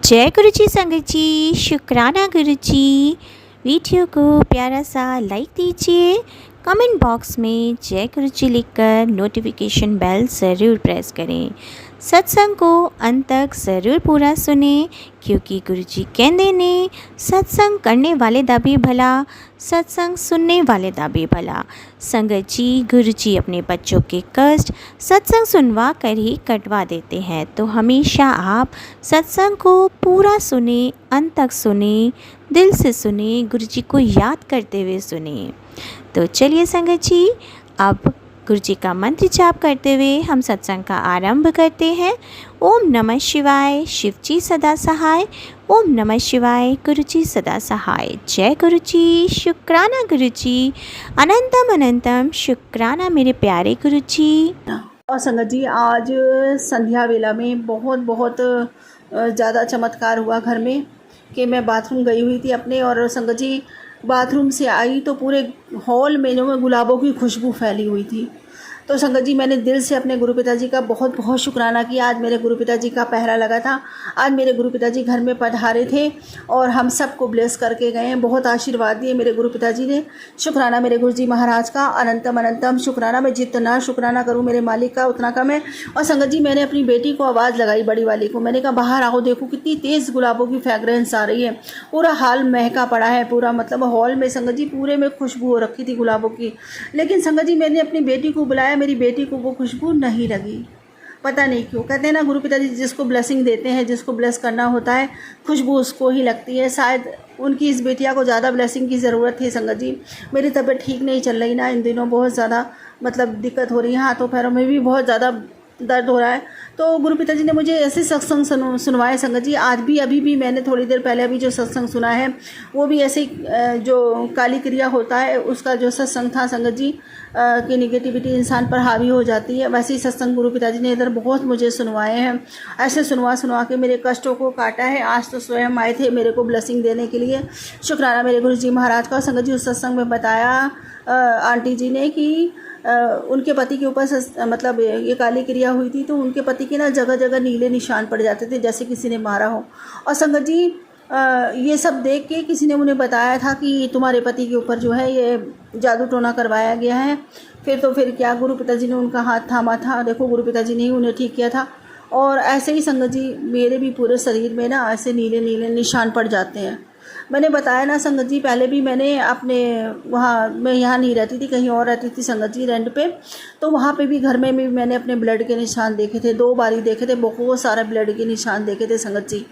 जय गुरु जी संगत जी, शुक्राना गुरु जी। वीडियो को प्यारा सा लाइक दीजिए, कमेंट बॉक्स में जय गुरु जी लिखकर नोटिफिकेशन बेल ज़रूर प्रेस करें। सत्संग को अंत तक ज़रूर पूरा सुने, क्योंकि गुरु जी कहते ने सत्संग करने वाले दा भी भला, सत्संग सुनने वाले दा भी भला। संगत जी, गुरु जी अपने बच्चों के कष्ट सत्संग सुनवा कर ही कटवा देते हैं, तो हमेशा आप सत्संग को पूरा सुने, अंत तक सुने, दिल से सुने, गुरु जी को याद करते हुए सुने। तो चलिए संगत जी, अब गुरु जी का मंत्र जाप करते हुए हम सत्संग का आरंभ करते हैं। ओम नमः शिवाय, शिव जी सदा सहाय। ओम नमः शिवाय, गुरु जी सदा सहाय। जय गुरु जी, शुक्राना गुरु जी, अनंतम अनंतम शुक्राना मेरे प्यारे गुरु जी। और संगत जी, आज संध्या वेला में बहुत बहुत ज़्यादा चमत्कार हुआ घर में कि मैं बाथरूम गई हुई थी अपने, और संगत जी बाथरूम से आई तो पूरे हॉल में जो गुलाबों की खुशबू फैली हुई थी। तो संगत जी, मैंने दिल से अपने गुरु पिताजी का बहुत बहुत शुक्राना किया। आज मेरे गुरु पिताजी का पहरा लगा था। आज मेरे गुरु पिताजी घर में पधारे थे और हम सबको ब्लेस करके गए हैं। बहुत आशीर्वाद दिए मेरे गुरु पिताजी ने। शुक्राना मेरे गुरु जी महाराज का, अनंतम अनंतम शुक्राना। मैं जितना शुक्राना करूँ मेरे मालिक का उतना कम है। और संगत जी, मैंने अपनी बेटी को आवाज़ लगाई, बड़ी वाली को। मैंने कहा बाहर आओ, देखो कितनी तेज़ गुलाबों की फ्रेगरेंस आ रही है। पूरा हाल महका पड़ा है, पूरा मतलब हॉल में संगत जी पूरे में खुशबू हो रखी थी गुलाबों की। लेकिन संगत जी, मैंने अपनी बेटी को बुलाया, मेरी बेटी को वो खुशबू नहीं लगी। पता नहीं क्यों। कहते हैं ना, गुरु पिताजी जिसको ब्लेसिंग देते हैं, जिसको ब्लेस करना होता है, खुशबू उसको ही लगती है। शायद उनकी इस बेटिया को ज़्यादा ब्लेसिंग की ज़रूरत थी संगत जी। मेरी तबीयत ठीक नहीं चल रही ना, इन दिनों बहुत ज़्यादा मतलब दिक्कत हो रही है, हाथों पैरों में भी बहुत ज़्यादा दर्द हो रहा है। तो गुरु पिताजी ने मुझे ऐसे सत्संग सुनवाए संगत जी। आज भी, अभी भी मैंने थोड़ी देर पहले अभी जो सत्संग सुना है, वो भी ऐसे जो काली क्रिया होता है उसका जो सत्संग था संगत जी, कि निगेटिविटी इंसान पर हावी हो जाती है, वैसे ही सत्संग गुरु पिताजी ने इधर बहुत मुझे सुनवाए हैं। ऐसे सुनवा के मेरे कष्टों को काटा है। आज तो स्वयं आए थे मेरे को ब्लेसिंग देने के लिए। शुक्राना मेरे गुरु जी महाराज का। संगत जी, उस सत्संग में बताया आंटी जी ने कि उनके पति के ऊपर मतलब ये काली क्रिया हुई थी, तो उनके पति के ना जगह जगह नीले निशान पड़ जाते थे, जैसे किसी ने मारा हो। और संगत जी, ये सब देख के किसी ने उन्हें बताया था कि तुम्हारे पति के ऊपर जो है ये जादू टोना करवाया गया है। फिर क्या, गुरु पिताजी ने उनका हाथ थामा था। देखो, गुरु पिताजी ने ही उन्हें ठीक किया था। और ऐसे ही संगत जी, मेरे भी पूरे शरीर में ना ऐसे नीले नीले निशान पड़ जाते हैं। मैंने बताया ना संगत जी, पहले भी मैंने अपने वहाँ, मैं यहाँ नहीं रहती थी, कहीं और रहती थी संगत जी रेंट पे, तो वहाँ पे भी घर में भी मैंने अपने ब्लड के निशान देखे थे। 2 बार ही देखे थे, बहुत सारे ब्लड के निशान देखे थे संगत जी।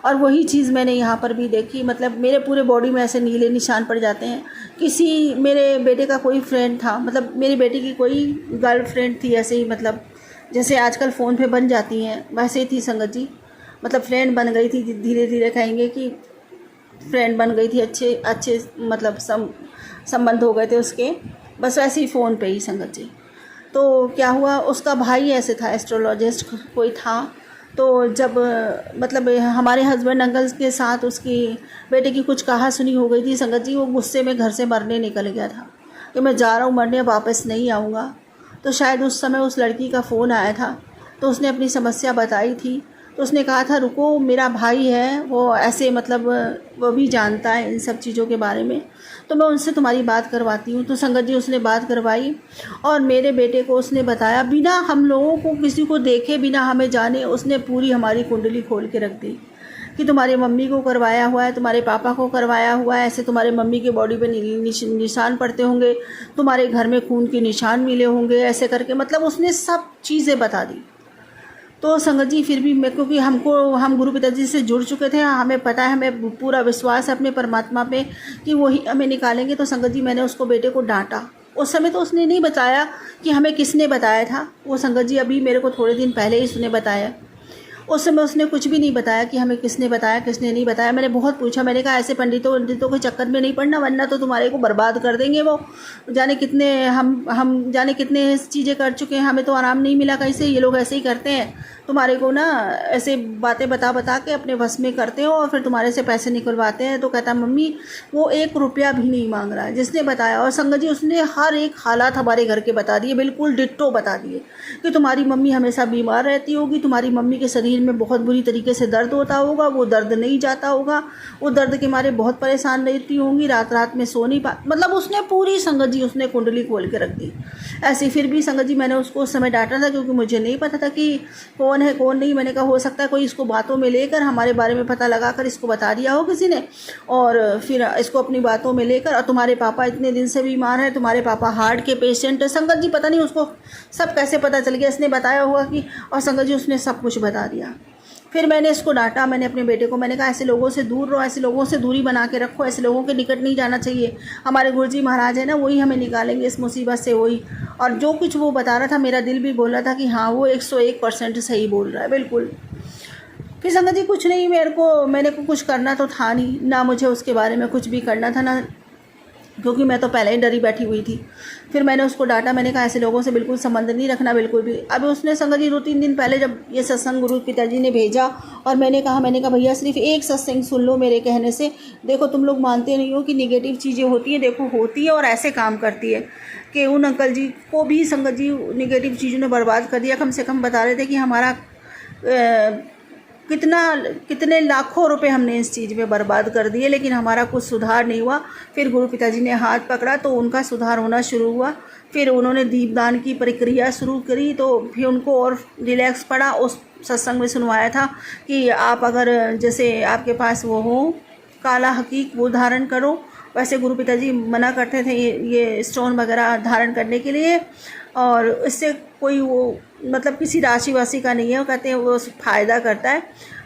और वही चीज़ मैंने यहाँ पर भी देखी। मतलब मेरे पूरे बॉडी में ऐसे नीले निशान पड़ जाते हैं। किसी मेरे बेटे का कोई फ्रेंड था, मतलब मेरी बेटी की कोई गर्ल फ्रेंड थी, ऐसे ही मतलब जैसे आजकल फ़ोन पे बन जाती हैं, वैसे ही थी संगत जी। मतलब फ्रेंड बन गई थी, धीरे धीरे कहेंगे कि फ्रेंड बन गई थी, अच्छे मतलब संबंध हो गए थे उसके, बस वैसे ही फ़ोन पे ही संगत जी। तो क्या हुआ, उसका भाई ऐसे था, एस्ट्रोलॉजिस्ट कोई था। तो जब मतलब हमारे हस्बैंड अंकल के साथ उसकी बेटे की कुछ कहा सुनी हो गई थी संगत जी, वो गुस्से में घर से मरने निकल गया था कि मैं जा रहा हूँ मरने, वापस नहीं आऊँगा। तो शायद उस समय उस लड़की का फ़ोन आया था, तो उसने अपनी समस्या बताई थी। तो उसने कहा था, रुको, मेरा भाई है, वो ऐसे मतलब वो भी जानता है इन सब चीज़ों के बारे में, तो मैं उनसे तुम्हारी बात करवाती हूँ। तो संगत जी, उसने बात करवाई और मेरे बेटे को उसने बताया, बिना हम लोगों को किसी को देखे, बिना हमें जाने, उसने पूरी हमारी कुंडली खोल के रख दी कि तुम्हारी मम्मी को करवाया हुआ है, तुम्हारे पापा को करवाया हुआ है, ऐसे तुम्हारे मम्मी के बॉडी पे निशान पड़ते होंगे, तुम्हारे घर में खून के निशान मिले होंगे, ऐसे करके मतलब उसने सब चीज़ें बता दी। तो संगत जी, फिर भी मैं, क्योंकि हम गुरु पिताजी से जुड़ चुके थे, हमें पता है, हमें पूरा विश्वास है अपने परमात्मा पे कि वही हमें निकालेंगे। तो संगत जी, मैंने उसको बेटे को डांटा। उस समय तो उसने नहीं बताया कि हमें किसने बताया था। वो संगत जी अभी मेरे को थोड़े दिन पहले ही उसने बताया। उस समय उसने कुछ भी नहीं बताया कि हमें किसने बताया, किसने नहीं बताया। मैंने बहुत पूछा, मैंने कहा ऐसे पंडितों के चक्कर में नहीं पड़ना, वरना तो तुम्हारे को बर्बाद कर देंगे वो। जाने कितने हम जाने कितने चीज़ें कर चुके हैं, हमें तो आराम नहीं मिला कहीं से। ये लोग ऐसे ही करते हैं, तुम्हारे को ना ऐसे बातें बता के अपने बस में करते हो और फिर तुम्हारे से पैसे निकलवाते हैं। तो कहता, मम्मी वो 1 रुपया भी नहीं मांग रहा है जिसने बताया। और संगत जी, उसने हर एक हालात हमारे घर के बता दिए, बिल्कुल डिट्टो बता दिए कि तुम्हारी मम्मी हमेशा बीमार रहती होगी, तुम्हारी मम्मी के शरीर शरीर में बहुत बुरी तरीके से दर्द होता होगा, वो दर्द नहीं जाता होगा, वो दर्द के मारे बहुत परेशान रहती होंगी, रात रात में सो नहीं पा, मतलब उसने पूरी संगत जी उसने कुंडली खोल के रख दी ऐसी। फिर भी संगत जी मैंने उसको उस समय डांटा था, क्योंकि मुझे नहीं पता था कि कौन है कौन नहीं। मैंने कहा हो सकता है कोई इसको बातों में लेकर हमारे बारे में पता लगा कर इसको बता दिया हो किसी ने, और फिर इसको अपनी बातों में लेकर, और तुम्हारे पापा इतने दिन से बीमार है, तुम्हारे पापा हार्ट के पेशेंट है। संगत जी पता नहीं उसको सब कैसे पता चल गया, इसने बताया होगा कि, और संगत जी उसने सब कुछ बता दिया। फिर मैंने इसको डांटा, मैंने अपने बेटे को मैंने कहा ऐसे लोगों से दूर रहो, ऐसे लोगों से दूरी बना के रखो, ऐसे लोगों के निकट नहीं जाना चाहिए। हमारे गुरुजी महाराज है ना, वही हमें निकालेंगे इस मुसीबत से, वही। और जो कुछ वो बता रहा था मेरा दिल भी बोल रहा था कि हाँ वो 101% सही बोल रहा है, बिल्कुल। फिर संगत जी कुछ नहीं, मैंने को कुछ करना तो था नहीं, ना मुझे उसके बारे में कुछ भी करना था ना, क्योंकि मैं तो पहले ही डरी बैठी हुई थी। फिर मैंने उसको डांटा, मैंने कहा ऐसे लोगों से बिल्कुल संबंध नहीं रखना, बिल्कुल भी। अब उसने संगत जी 2-3 दिन पहले जब ये सत्संग गुरु पिताजी ने भेजा, और मैंने कहा भैया सिर्फ एक सत्संग सुन लो मेरे कहने से, देखो तुम लोग मानते नहीं हो कि निगेटिव चीज़ें होती हैं, देखो होती है और ऐसे काम करती है, कि उन अंकल जी को भी संगत जी निगेटिव चीज़ों ने बर्बाद कर दिया। कम से कम बता रहे थे कि हमारा कितने लाखों रुपए हमने इस चीज़ में बर्बाद कर दिए, लेकिन हमारा कुछ सुधार नहीं हुआ। फिर गुरु पिताजी ने हाथ पकड़ा तो उनका सुधार होना शुरू हुआ। फिर उन्होंने दीपदान की प्रक्रिया शुरू करी, तो फिर उनको और रिलैक्स पड़ा। उस सत्संग में सुनवाया था कि आप अगर जैसे आपके पास वो हो काला हकीक, वो धारण करो। वैसे गुरु पिताजी मना करते थे ये स्टोन वगैरह धारण करने के लिए, और इससे कोई वो मतलब किसी राशि वासी का नहीं है, वो कहते हैं वो फ़ायदा करता है।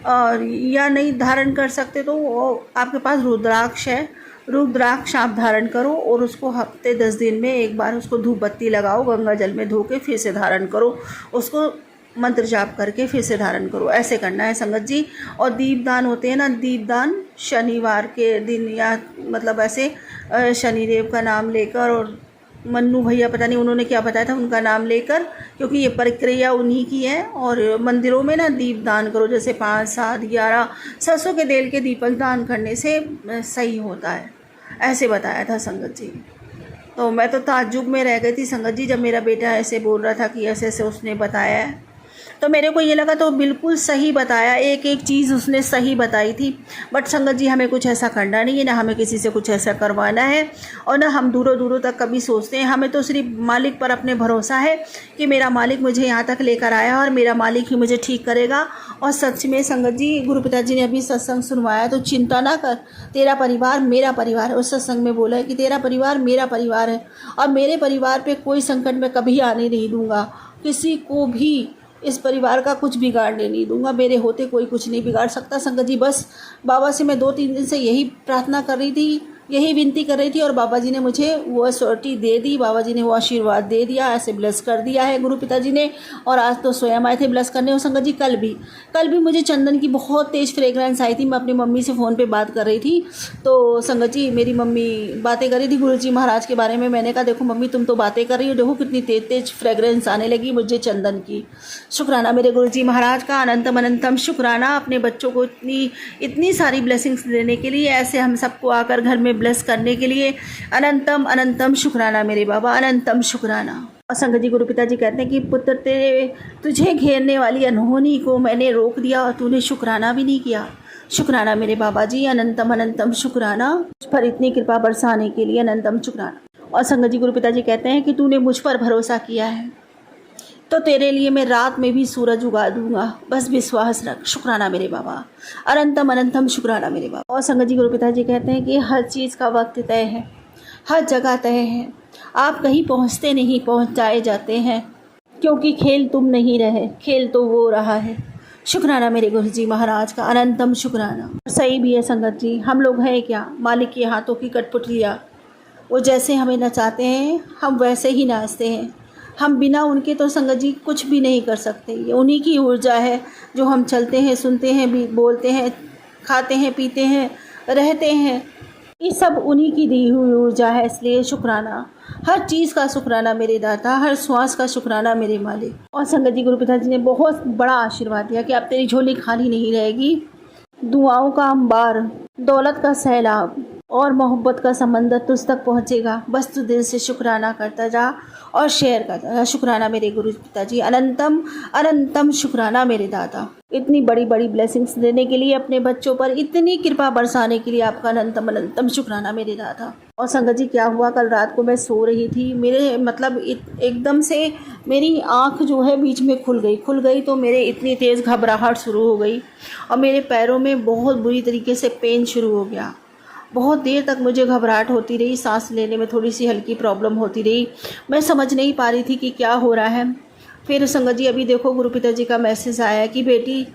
और या नहीं धारण कर सकते तो वो आपके पास रुद्राक्ष है, रुद्राक्ष आप धारण करो, और उसको हफ्ते 10 दिन में एक बार उसको धूप बत्ती लगाओ, गंगा जल में धो के फिर से धारण करो, उसको मंत्र जाप करके फिर से धारण करो, ऐसे करना है संगत जी। और दीपदान होते हैं ना, दीपदान शनिवार के दिन, या मतलब ऐसे शनिदेव का नाम लेकर, और मन्नू भैया पता नहीं उन्होंने क्या बताया था, उनका नाम लेकर, क्योंकि ये प्रक्रिया उन्हीं की है। और मंदिरों में ना दीप दान करो, जैसे 5, 7, 11 सरसों के तेल के दीपक दान करने से सही होता है, ऐसे बताया था संगत जी। तो मैं तो ताज्जुब में रह गई थी संगत जी, जब मेरा बेटा ऐसे बोल रहा था कि ऐसे ऐसे उसने बताया है। तो मेरे को ये लगा तो बिल्कुल सही बताया, एक एक चीज़ उसने सही बताई थी। बट संगत जी हमें कुछ ऐसा करना नहीं है, ना हमें किसी से कुछ ऐसा करवाना है, और ना हम दूरों दूरों तक कभी सोचते हैं। हमें तो सिर्फ मालिक पर अपने भरोसा है कि मेरा मालिक मुझे यहाँ तक लेकर आया और मेरा मालिक ही मुझे ठीक करेगा। और सच में संगत जी गुरु पिताजी ने अभी सत्संग सुनवाया, तो चिंता ना कर, तेरा परिवार मेरा परिवार है। उस सत्संग में बोला है कि तेरा परिवार मेरा परिवार है, और मेरे परिवार पे कोई संकट मैं कभी आने नहीं दूँगा, किसी को भी इस परिवार का कुछ बिगाड़ने नहीं दूंगा, मेरे होते कोई कुछ नहीं बिगाड़ सकता। संगत जी बस बाबा से मैं 2-3 दिन से यही प्रार्थना कर रही थी, यही विनती कर रही थी, और बाबा जी ने मुझे वो अश्योरिटी दे दी, बाबा जी ने वो आशीर्वाद दे दिया, ऐसे ब्लेस कर दिया है गुरु पिताजी ने। और आज तो स्वयं आए थे ब्लेस करने। और संगत जी कल भी मुझे चंदन की बहुत तेज़ फ्रेगरेंस आई थी। मैं अपनी मम्मी से फ़ोन पे बात कर रही थी, तो संगत जी मेरी मम्मी बातें कर रही थी गुरु जी महाराज के बारे में। मैंने कहा देखो मम्मी तुम तो बातें कर रही हो, देखो कितनी तेज तेज फ्रेगरेंस आने लगी मुझे चंदन की। शुक्राना मेरे गुरु जी महाराज का, अनंतम अनंतम शुक्राना अपने बच्चों को इतनी सारी ब्लेसिंग्स देने के लिए, ऐसे हम सबको आकर घर में ब्लेस करने के लिए। अनंतम अनंतम शुक्राना मेरे बाबा, अनंतम शुक्राना। और संगत जी गुरु पिताजी कहते हैं कि पुत्र तुझे घेरने वाली अनहोनी को मैंने रोक दिया और तूने शुक्राना भी नहीं किया। शुक्राना मेरे बाबा जी, अनंतम अनंतम शुक्राना, मुझ पर इतनी कृपा बरसाने के लिए अनंतम शुक्राना। और संगत जी गुरु पिताजी कहते हैं कि तूने मुझ पर भरोसा किया है तो तेरे लिए मैं रात में भी सूरज उगा दूंगा, बस विश्वास रख। शुक्राना मेरे बाबा, अनंतम अनंतम शुक्राना मेरे बाबा। और संगत जी गुरु पिताजी कहते हैं कि हर चीज़ का वक्त तय है, हर जगह तय है, आप कहीं पहुंचते नहीं, पहुंचाए जाते हैं, क्योंकि खेल तुम नहीं रहे, खेल तो वो रहा है। शुक्राना मेरे गुरु जी महाराज का, अनंतम शुक्राना। सही भी है संगत जी, हम लोग हैं क्या, मालिक के हाथों की कठपुतलियाँ। वो जैसे हमें नचाते हैं हम वैसे ही नाचते हैं, हम बिना उनके तो संगत जी कुछ भी नहीं कर सकते। ये उन्हीं की ऊर्जा है जो हम चलते हैं, सुनते हैं, भी बोलते हैं, खाते हैं, पीते हैं, रहते हैं, ये सब उन्हीं की दी हुई ऊर्जा है। इसलिए शुक्राना, हर चीज़ का शुक्राना मेरे दाता, हर श्वास का शुक्राना मेरे मालिक। और संगत जी गुरु पिताजी ने बहुत बड़ा आशीर्वाद दिया कि अब तेरी झोली खाली नहीं रहेगी, दुआओं का अंबार, दौलत का सैलाब और मोहब्बत का समंदर तुझ तक पहुँचेगा। बस तू दिल से शुक्राना करता जा और शेयर करता जा। शुक्राना मेरे गुरु पिताजी, अनंतम अनंतम शुक्राना मेरे दाता। इतनी बड़ी बड़ी ब्लेसिंग्स देने के लिए, अपने बच्चों पर इतनी कृपा बरसाने के लिए आपका अनंतम अनंतम शुक्राना मेरे दादा। और संगत जी क्या हुआ, कल रात को मैं सो रही थी, मेरे मतलब एकदम से मेरी आँख जो है बीच में खुल गई तो मेरे इतनी तेज़ घबराहट शुरू हो गई और मेरे पैरों में बहुत बुरी तरीके से पेन शुरू हो गया। बहुत देर तक मुझे घबराहट होती रही, सांस लेने में थोड़ी सी हल्की प्रॉब्लम होती रही, मैं समझ नहीं पा रही थी कि क्या हो रहा है। फिर संगत जी अभी देखो गुरु पिताजी का मैसेज आया कि बेटी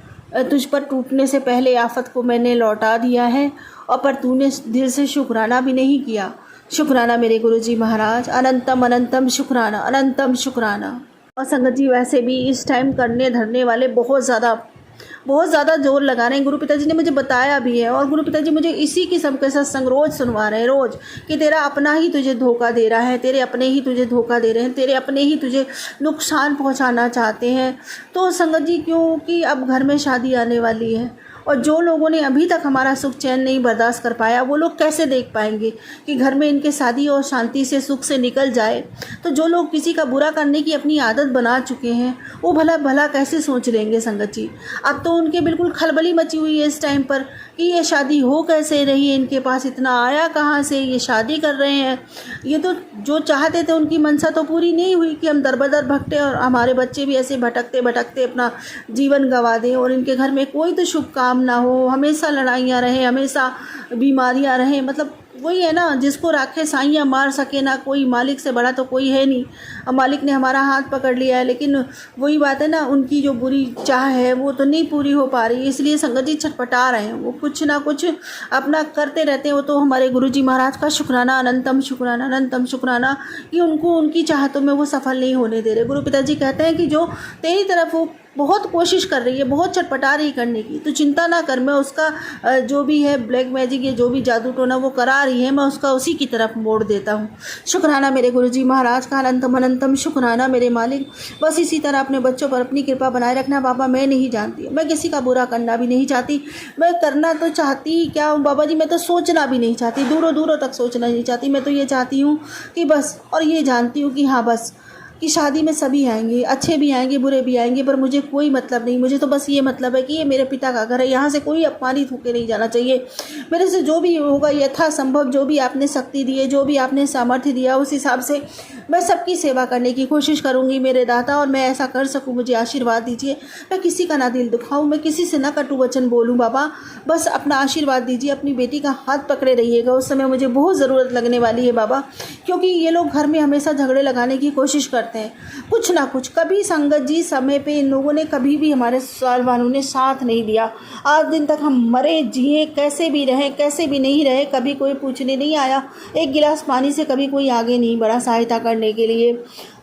तुझ पर टूटने से पहले आफत को मैंने लौटा दिया है, और पर तूने दिल से शुक्राना भी नहीं किया। शुक्राना मेरे गुरुजी महाराज, अनंतम अनंतम शुक्राना, अनंतम शुक्राना। और संगत जी वैसे भी इस टाइम करने धरने वाले बहुत ज़्यादा जोर लगा रहे हैं। गुरु पिताजी ने मुझे बताया भी है, और गुरु पिताजी मुझे इसी किस्म के सत्संग रोज़ सुनवा रहे हैं, रोज़, कि तेरा अपना ही तुझे धोखा दे रहा है, तेरे अपने ही तुझे धोखा दे रहे हैं, तेरे अपने ही तुझे नुकसान पहुंचाना चाहते हैं। तो संगत जी क्योंकि अब घर में शादी आने वाली है, और जो लोगों ने अभी तक हमारा सुख चैन नहीं बर्दाश्त कर पाया, वो लोग कैसे देख पाएंगे कि घर में इनके शादी और शांति से सुख से निकल जाए। तो जो लोग किसी का बुरा करने की अपनी आदत बना चुके हैं, वो भला भला कैसे सोच लेंगे संगत जी। अब तो उनके बिल्कुल खलबली मची हुई है इस टाइम पर कि ये शादी हो कैसे रही है, इनके पास इतना आया कहाँ से, ये शादी कर रहे हैं। ये तो जो चाहते थे उनकी मनसा तो पूरी नहीं हुई कि हम दर बदर भटके और हमारे बच्चे भी ऐसे भटकते भटकते अपना जीवन गंवा दें, और इनके घर में कोई तो शुभ काम ना हो, हमेशा लड़ाइयाँ रहें, हमेशा बीमारियाँ रहें। मतलब वही है ना, जिसको राखे साइयाँ मार सके ना कोई, मालिक से बड़ा तो कोई है नहीं। अब मालिक ने हमारा हाथ पकड़ लिया है, लेकिन वही बात है ना, उनकी जो बुरी चाह है वो तो नहीं पूरी हो पा रही, इसलिए संगत जी छटपटा रहे हैं। वो कुछ ना कुछ अपना करते रहते हैं। वो तो हमारे गुरुजी महाराज का शुक्राना, अनंतम शुक्राना, अनंतम शुक्राना कि उनको उनकी चाहतों में वो सफल नहीं होने दे रहे। गुरु पिताजी कहते हैं कि जो तेरी तरफ वो बहुत कोशिश कर रही है, बहुत छटपटा रही करने की, तो चिंता ना कर, मैं उसका जो भी है ब्लैक मैजिक, ये जो भी जादू टोना वो करा रही है, मैं उसका उसी की तरफ मोड़ देता हूँ। शुक्राना मेरे गुरुजी महाराज का, अनंतम अनंतम शुक्राना मेरे मालिक। बस इसी तरह अपने बच्चों पर अपनी कृपा बनाए रखना बाबा। मैं नहीं जानती, मैं किसी का बुरा करना भी नहीं चाहती, मैं करना तो चाहती ही क्या हूँ बाबा जी, मैं तो सोचना भी नहीं चाहती, दूरों दूरों तक सोचना नहीं चाहती। मैं तो ये चाहती हूँ कि बस, और ये जानती हूँ कि हाँ बस, कि शादी में सभी आएंगे, अच्छे भी आएंगे बुरे भी आएंगे, पर मुझे कोई मतलब नहीं। मुझे तो बस ये मतलब है कि ये मेरे पिता का घर है, यहाँ से कोई अपमानित होकर नहीं जाना चाहिए। मेरे से जो भी होगा यथासंभव, जो भी आपने शक्ति दी है, जो भी आपने सामर्थ्य दिया, उस हिसाब से मैं सबकी सेवा करने की कोशिश करूँगी मेरे दाता, और मैं ऐसा कर सकूँ, मुझे आशीर्वाद दीजिए। मैं किसी का ना दिल दुखाऊँ, मैं किसी से ना कटु वचन बोलूँ बाबा, बस अपना आशीर्वाद दीजिए। अपनी बेटी का हाथ पकड़े रहिएगा, उस समय मुझे बहुत ज़रूरत लगने वाली है बाबा, क्योंकि ये लोग घर में हमेशा झगड़े लगाने की कोशिश करते हैं, कुछ ना कुछ। कभी संगत जी समय पे इन लोगों ने कभी भी हमारे साल वालों ने साथ नहीं दिया। आज दिन तक हम मरे जिए, कैसे भी रहे कैसे भी नहीं रहे, कभी कोई पूछने नहीं आया, एक गिलास पानी से कभी कोई आगे नहीं बढ़ा सहायता करने के लिए।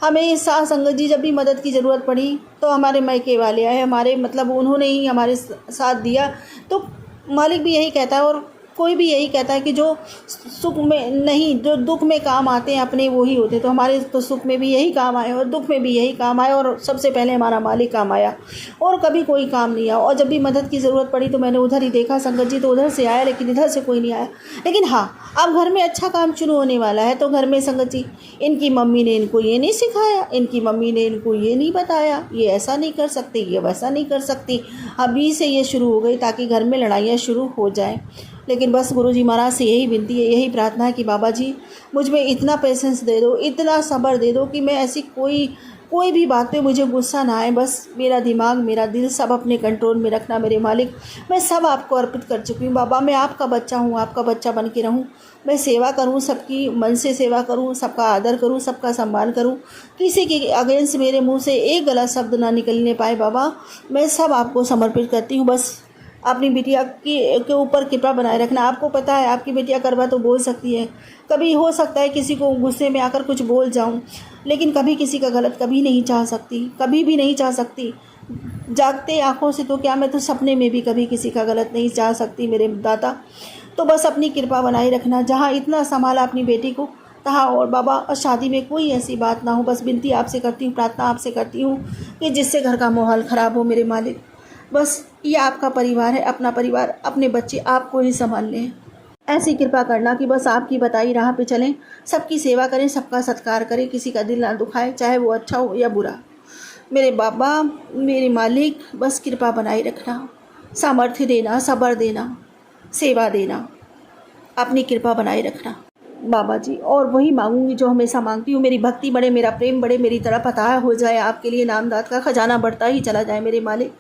हमें संगत जी जब भी मदद की ज़रूरत पड़ी तो हमारे मायके वाले आए, हमारे मतलब उन्होंने ही हमारे साथ दिया। तो मालिक भी यही कहता है, और कोई भी यही कहता है कि जो सुख में नहीं, जो दुख में काम आते हैं अपने वो ही होते। तो हमारे तो सुख में भी यही काम आए और दुख में भी यही काम आए, और सबसे पहले हमारा मालिक काम आया, और कभी कोई काम नहीं आया। और जब भी मदद की ज़रूरत पड़ी तो मैंने उधर ही देखा, संगत जी तो उधर से आया, लेकिन इधर से कोई नहीं आया। लेकिन हाँ, अब घर में अच्छा काम शुरू होने वाला है। तो घर में संगत जी, इनकी मम्मी ने इनको ये नहीं सिखाया, इनकी मम्मी ने इनको ये नहीं बताया, ये ऐसा नहीं कर सकती, ये वैसा नहीं कर सकती, अभी से ये शुरू हो गई ताकि घर में लड़ाइयाँ शुरू हो जाएँ। लेकिन बस गुरुजी महाराज से यही विनती है, यही प्रार्थना है कि बाबा जी मुझ में इतना पेशेंस दे दो, इतना सब्र दे दो कि मैं ऐसी कोई भी बात पे मुझे गुस्सा ना आए। बस मेरा दिमाग मेरा दिल सब अपने कंट्रोल में रखना मेरे मालिक। मैं सब आपको अर्पित कर चुकी हूँ बाबा। मैं आपका बच्चा हूँ, आपका बच्चा बन के रहूँ, मैं सेवा करूँ, सबकी मन से सेवा करूँ, सबका आदर करूँ, सबका सम्मान करूँ, किसी के अगेंस्ट मेरे मुँह से एक गलत शब्द ना निकलने पाए बाबा। मैं सब आपको समर्पित करती हूँ। बस अपनी बिटिया के ऊपर कृपा बनाए रखना। आपको पता है आपकी बिटिया करवा तो बोल सकती है, कभी हो सकता है किसी को गुस्से में आकर कुछ बोल जाऊं, लेकिन कभी किसी का गलत कभी नहीं चाह सकती, कभी भी नहीं चाह सकती। जागते आंखों से तो क्या, मैं तो सपने में भी कभी किसी का गलत नहीं चाह सकती मेरे दाता। तो बस अपनी कृपा बनाए रखना, जहाँ इतना संभाला अपनी बेटी को तहाँ और बाबा, और शादी में कोई ऐसी बात ना हो। बस विनती आपसे करती हूँ, प्रार्थना आपसे करती हूँ कि जिससे घर का माहौल ख़राब हो मेरे मालिक। बस ये आपका परिवार है, अपना परिवार, अपने बच्चे आपको ही संभाल लें। ऐसी कृपा करना कि बस आपकी बताई राह पे चलें, सबकी सेवा करें, सबका सत्कार करें, किसी का दिल ना दुखाए, चाहे वो अच्छा हो या बुरा। मेरे बाबा, मेरे मालिक, बस कृपा बनाए रखना, सामर्थ्य देना, सब्र देना, सेवा देना, अपनी कृपा बनाए रखना बाबा जी। और वही मांगूंगी जो हमेशा मांगती हूँ, मेरी भक्ति बढ़े, मेरा प्रेम बढ़े, मेरी तरफ अथाह हो जाए, आपके लिए नामदात का खजाना बढ़ता ही चला जाए मेरे मालिक।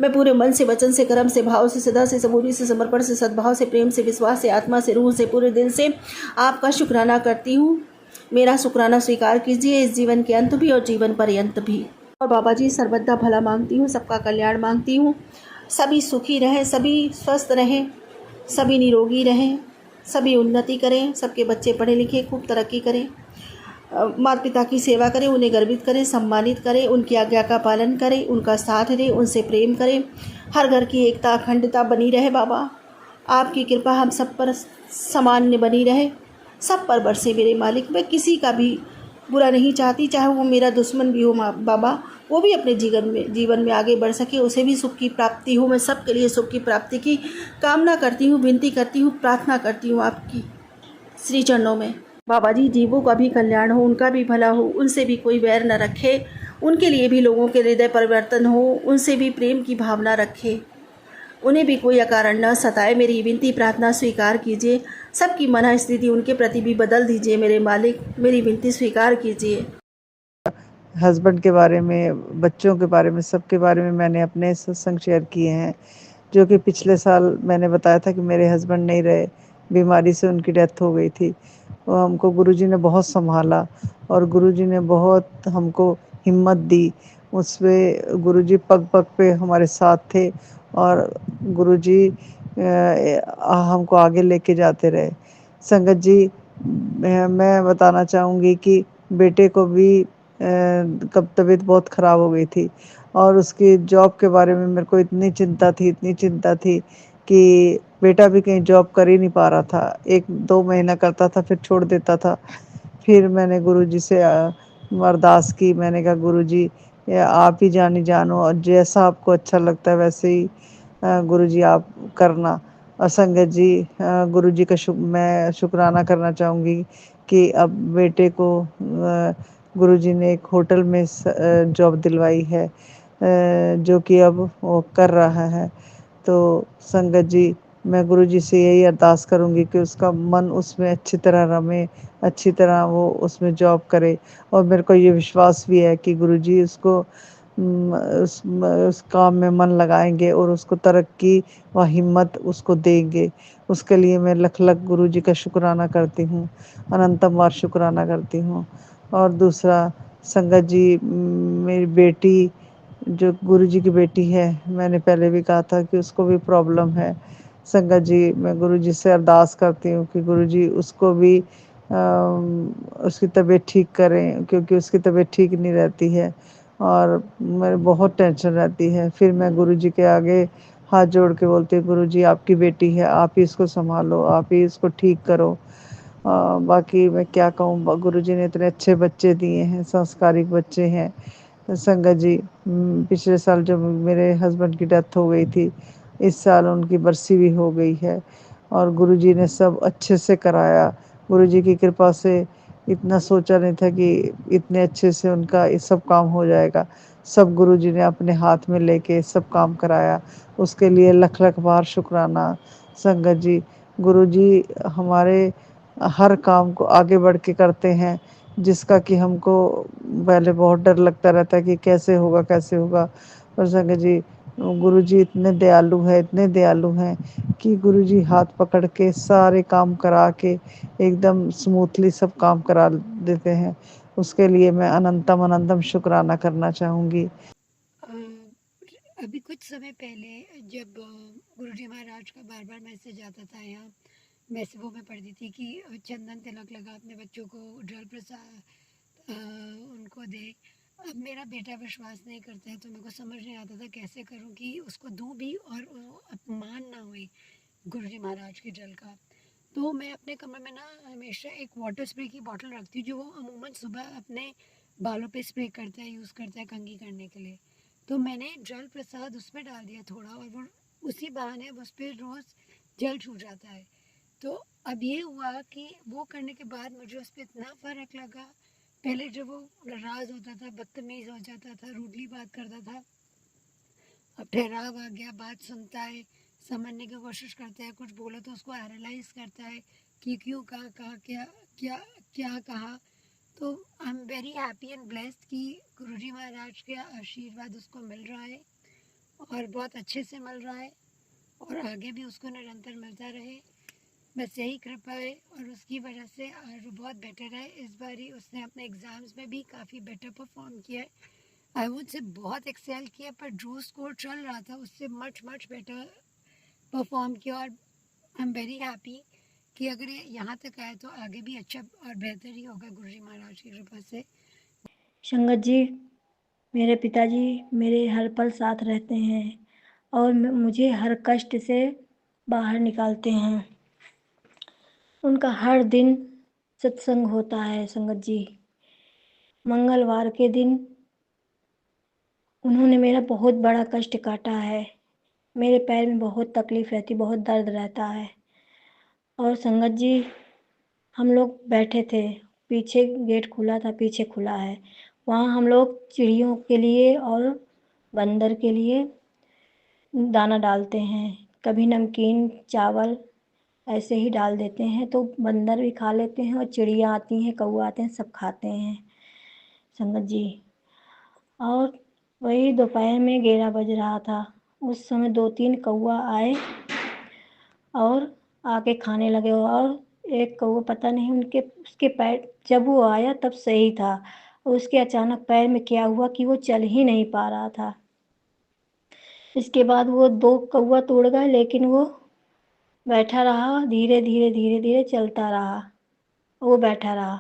मैं पूरे मन से, वचन से, कर्म से, भाव से, सदा से, सबूरी से, समर्पण से, सद्भाव से, प्रेम से, विश्वास से, आत्मा से, रूह से, पूरे दिल से आपका शुक्राना करती हूँ। मेरा शुक्राना स्वीकार कीजिए, इस जीवन के अंत भी और जीवन पर्यंत भी। और बाबा जी, सर्वदा भला मांगती हूँ, सबका कल्याण मांगती हूँ, सभी सुखी रहें, सभी स्वस्थ रहें, सभी निरोगी रहें, सभी उन्नति करें, सबके बच्चे पढ़े लिखे खूब तरक्की करें, माता पिता की सेवा करें, उन्हें गर्वित करें, सम्मानित करें, उनकी आज्ञा का पालन करें, उनका साथ दें, उनसे प्रेम करें, हर घर की एकता अखंडता बनी रहे बाबा। आपकी कृपा हम सब पर सामान्य बनी रहे, सब पर बरसे मेरे मालिक। मैं किसी का भी बुरा नहीं चाहती, चाहे वो मेरा दुश्मन भी हो बाबा, वो भी अपने जीवन में आगे बढ़ सके, उसे भी सुख की प्राप्ति हो। मैं सबके लिए सुख की प्राप्ति की कामना करती हूँ, विनती करती हूँ, प्रार्थना करती हूँ आपकी श्री चरणों में। बाबा जी, जीवों का भी कल्याण हो, उनका भी भला हो, उनसे भी कोई वैर न रखे, उनके लिए भी लोगों के हृदय परिवर्तन हो, उनसे भी प्रेम की भावना रखे, उन्हें भी कोई अकारण न सताए। मेरी विनती प्रार्थना स्वीकार कीजिए, सबकी मन स्थिति उनके प्रति भी बदल दीजिए मेरे मालिक, मेरी विनती स्वीकार कीजिए। हस्बैंड के बारे में, बच्चों के बारे में, सबके बारे में मैंने अपने सत्संग शेयर किए हैं। जो कि पिछले साल मैंने बताया था कि मेरे हस्बैंड नहीं रहे, बीमारी से उनकी डेथ हो गई थी। वो हमको गुरुजी ने बहुत संभाला और गुरुजी ने बहुत हमको हिम्मत दी। उसमें गुरुजी पग पग पे हमारे साथ थे और गुरुजी हमको आगे लेके जाते रहे। संगत जी, मैं बताना चाहूँगी कि बेटे को भी कब तबीयत बहुत ख़राब हो गई थी और उसकी जॉब के बारे में मेरे को इतनी चिंता थी कि बेटा भी कहीं जॉब कर ही नहीं पा रहा था। 1-2 महीना करता था, फिर छोड़ देता था। फिर मैंने गुरुजी से अरदास की। मैंने कहा, गुरुजी आप ही जानो और जैसा आपको अच्छा लगता है वैसे ही गुरुजी आप करना। और संगत जी, गुरुजी का मैं शुक्राना करना चाहूँगी कि अब बेटे को गुरुजी ने एक होटल में जॉब दिलवाई है, जो कि अब वो कर रहा है। तो संगत जी, मैं गुरुजी से यही अरदास करूँगी कि उसका मन उसमें अच्छी तरह रमे, अच्छी तरह वो उसमें जॉब करे। और मेरे को ये विश्वास भी है कि गुरुजी उसको उस काम में मन लगाएंगे और उसको तरक्की व हिम्मत उसको देंगे। उसके लिए मैं लख लख गुरुजी का शुक्राना करती हूँ, अनंतम बार शुक्राना करती हूँ। और दूसरा, संगत जी, मेरी बेटी जो गुरुजी की बेटी है, मैंने पहले भी कहा था कि उसको भी प्रॉब्लम है। संगत जी, मैं गुरुजी से अरदास करती हूँ कि गुरुजी उसको भी उसकी तबीयत ठीक करें, क्योंकि उसकी तबीयत ठीक नहीं रहती है और मेरे बहुत टेंशन रहती है। फिर मैं गुरुजी के आगे हाथ जोड़ के बोलती हूँ, गुरुजी आपकी बेटी है, आप ही इसको संभालो, आप ही इसको ठीक करो। बाकी मैं क्या कहूँ, गुरुजी ने इतने अच्छे बच्चे दिए हैं, संस्कारिक बच्चे हैं। संगत जी, पिछले साल जब मेरे हस्बैंड की डेथ हो गई थी, इस साल उनकी बरसी भी हो गई है और गुरुजी ने सब अच्छे से कराया। गुरुजी की कृपा से इतना सोचा नहीं था कि इतने अच्छे से उनका ये सब काम हो जाएगा। सब गुरुजी ने अपने हाथ में लेके सब काम कराया, उसके लिए लख लख बार शुक्राना। संगत जी, गुरुजी हमारे हर काम को आगे बढ़ के करते हैं, जिसका कि हमको पहले बहुत डर लगता रहता है कि कैसे होगा। पर संगत जी, गुरुजी इतने दयालु हैं कि गुरुजी हाथ पकड़ के सारे काम करा के एकदम स्मूथली सब काम करा देते हैं। उसके लिए मैं अनंतम शुक्राना करना चाहूँगी। अभी कुछ समय पहले जब गुरुजी महाराज का बार मैसेज आता था, यहाँ मैसेजों में पढ़ती थी कि चंदन तिलक लगा अपने बच्चों को जल प्रसाद उनको दे। अब मेरा बेटा विश्वास नहीं करता है, तो मेरे को समझ नहीं आता था कैसे करूं कि उसको दूं भी और अपमान ना होए गुरुजी महाराज के जल का। तो मैं अपने कमरे में ना हमेशा एक वाटर स्प्रे की बॉटल रखती हूँ, जो वो अमूमन सुबह अपने बालों पे स्प्रे करता है, यूज़ करता है कंघी करने के लिए। तो मैंने जल प्रसाद उसमें डाल दिया थोड़ा, और वो उसी बहाने उस पर रोज़ जल छूट जाता है। तो अब ये हुआ कि वो करने के बाद मुझे उस पर इतना फ़र्क लगा, पहले जब वो नाराज़ होता था, बदतमीज़ हो जाता था, रूडली बात करता था, अब ठहराव आ गया, बात सुनता है, समझने की कोशिश करता है, कुछ बोलो तो उसको एनालाइज करता है कि क्यों कहा क्या क्या क्या कहा। तो I am very happy and blessed कि गुरुजी महाराज का आशीर्वाद उसको मिल रहा है और बहुत अच्छे से मिल रहा है और आगे भी उसको निरंतर मिलता रहे, बस यही कृपा है। और उसकी वजह से आज वो बहुत बेटर है। इस बार ही उसने अपने एग्ज़ाम्स में भी काफ़ी बेटर परफॉर्म किया है। आई वुड से बहुत एक्सेल किया, पर जो स्कोर चल रहा था उससे मच मच बेटर परफॉर्म किया। और आई एम वेरी हैप्पी कि अगर ये यहाँ तक आए तो आगे भी अच्छा और बेहतर ही होगा गुरुजी महाराज की कृपा से। संगत जी, मेरे पिताजी मेरे हर पल साथ रहते हैं और मुझे हर कष्ट से बाहर निकालते हैं। उनका हर दिन सत्संग होता है संगत जी। मंगलवार के दिन उन्होंने मेरा बहुत बड़ा कष्ट काटा है। मेरे पैर में बहुत तकलीफ़ रहती, बहुत दर्द रहता है। और संगत जी, हम लोग बैठे थे, पीछे गेट खुला था, पीछे खुला है। वहाँ हम लोग चिड़ियों के लिए और बंदर के लिए दाना डालते हैं। कभी नमकीन चावल ऐसे ही डाल देते हैं तो बंदर भी खा लेते हैं और चिड़िया आती हैं, कौवा आते हैं, सब खाते हैं संगत जी। और वही दोपहर में 11 बज रहा था, उस समय 2-3 कौवा आए और आके खाने लगे। और एक कौवा पता नहीं उसके पैर, जब वो आया तब सही था, उसके अचानक पैर में क्या हुआ कि वो चल ही नहीं पा रहा था। इसके बाद वो 2 कौवा तो उड़ गए, लेकिन वो बैठा रहा, धीरे धीरे धीरे धीरे चलता रहा, वो बैठा रहा।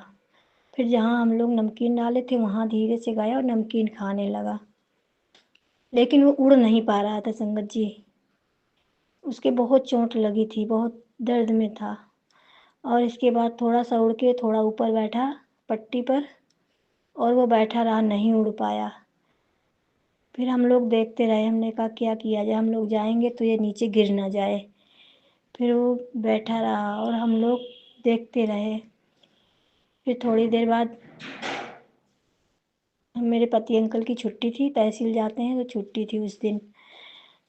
फिर जहाँ हम लोग नमकीन डाले थे वहाँ धीरे से गया और नमकीन खाने लगा, लेकिन वो उड़ नहीं पा रहा था संगत जी। उसके बहुत चोट लगी थी, बहुत दर्द में था। और इसके बाद थोड़ा सा उड़ के थोड़ा ऊपर बैठा पट्टी पर, और वो बैठा रहा, नहीं उड़ पाया। फिर हम लोग देखते रहे, हमने कहा क्या किया जाए, हम लोग जाएंगे तो ये नीचे गिर ना जाए। फिर वो बैठा रहा और हम लोग देखते रहे। फिर थोड़ी देर बाद मेरे पति अंकल की छुट्टी थी, तहसील जाते हैं तो छुट्टी थी उस दिन,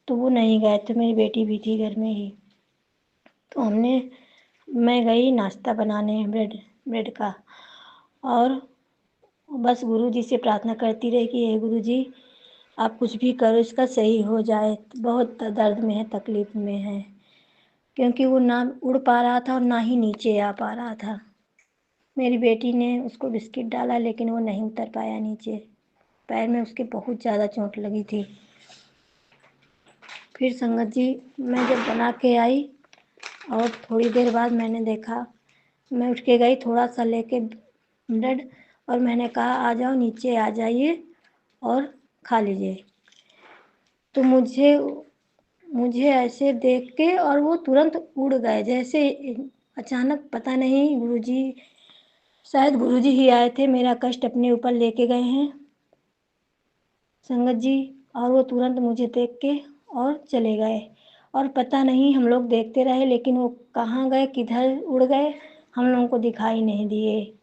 तो वो नहीं गए थे, मेरी बेटी भी थी घर में ही। तो मैं गई नाश्ता बनाने, ब्रेड ब्रेड का। और बस गुरुजी से प्रार्थना करती रही कि हे गुरुजी, आप कुछ भी करो, इसका सही हो जाए। बहुत दर्द में है, तकलीफ़ में है, क्योंकि वो ना उड़ पा रहा था और ना ही नीचे आ पा रहा था। मेरी बेटी ने उसको बिस्किट डाला, लेकिन वो नहीं उतर पाया नीचे। पैर में उसके बहुत ज़्यादा चोट लगी थी। फिर संगत जी, मैं जब बना के आई और थोड़ी देर बाद मैंने देखा, मैं उठ के गई थोड़ा सा लेके ब्रेड, और मैंने कहा आ जाओ, नीचे आ जाइए और खा लीजिए। तो मुझे ऐसे देख के और वो तुरंत उड़ गए, जैसे अचानक, पता नहीं गुरुजी, शायद गुरुजी ही आए थे, मेरा कष्ट अपने ऊपर लेके गए हैं संगत जी। और वो तुरंत मुझे देख के और चले गए। और पता नहीं, हम लोग देखते रहे, लेकिन वो कहाँ गए, किधर उड़ गए, हम लोगों को दिखाई नहीं दिए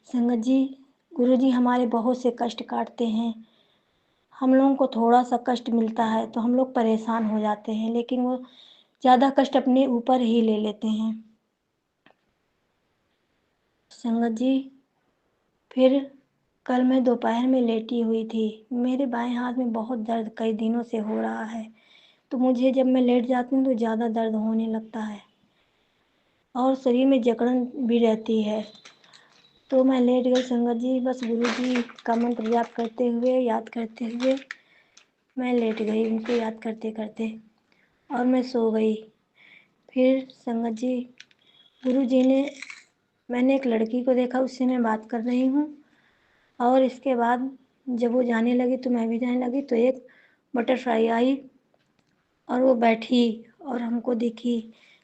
संगत जी। गुरुजी हमारे बहुत से कष्ट काटते हैं। हम लोगों को थोड़ा सा कष्ट मिलता है तो हम लोग परेशान हो जाते हैं, लेकिन वो ज़्यादा कष्ट अपने ऊपर ही ले लेते हैं संगत जी। फिर कल मैं दोपहर में लेटी हुई थी, मेरे बाएं हाथ में बहुत दर्द कई दिनों से हो रहा है। तो मुझे जब मैं लेट जाती हूँ तो ज़्यादा दर्द होने लगता है और शरीर में जकड़न भी रहती है। तो मैं लेट गई संगत जी, बस गुरुजी का मंत्र जाप करते हुए, याद करते हुए मैं लेट गई, उनको याद करते करते, और मैं सो गई। फिर संगत जी, गुरुजी ने, मैंने एक लड़की को देखा, उससे मैं बात कर रही हूँ, और इसके बाद जब वो जाने लगी तो मैं भी जाने लगी, तो एक बटरफ्लाई आई और वो बैठी और हमको दिखी।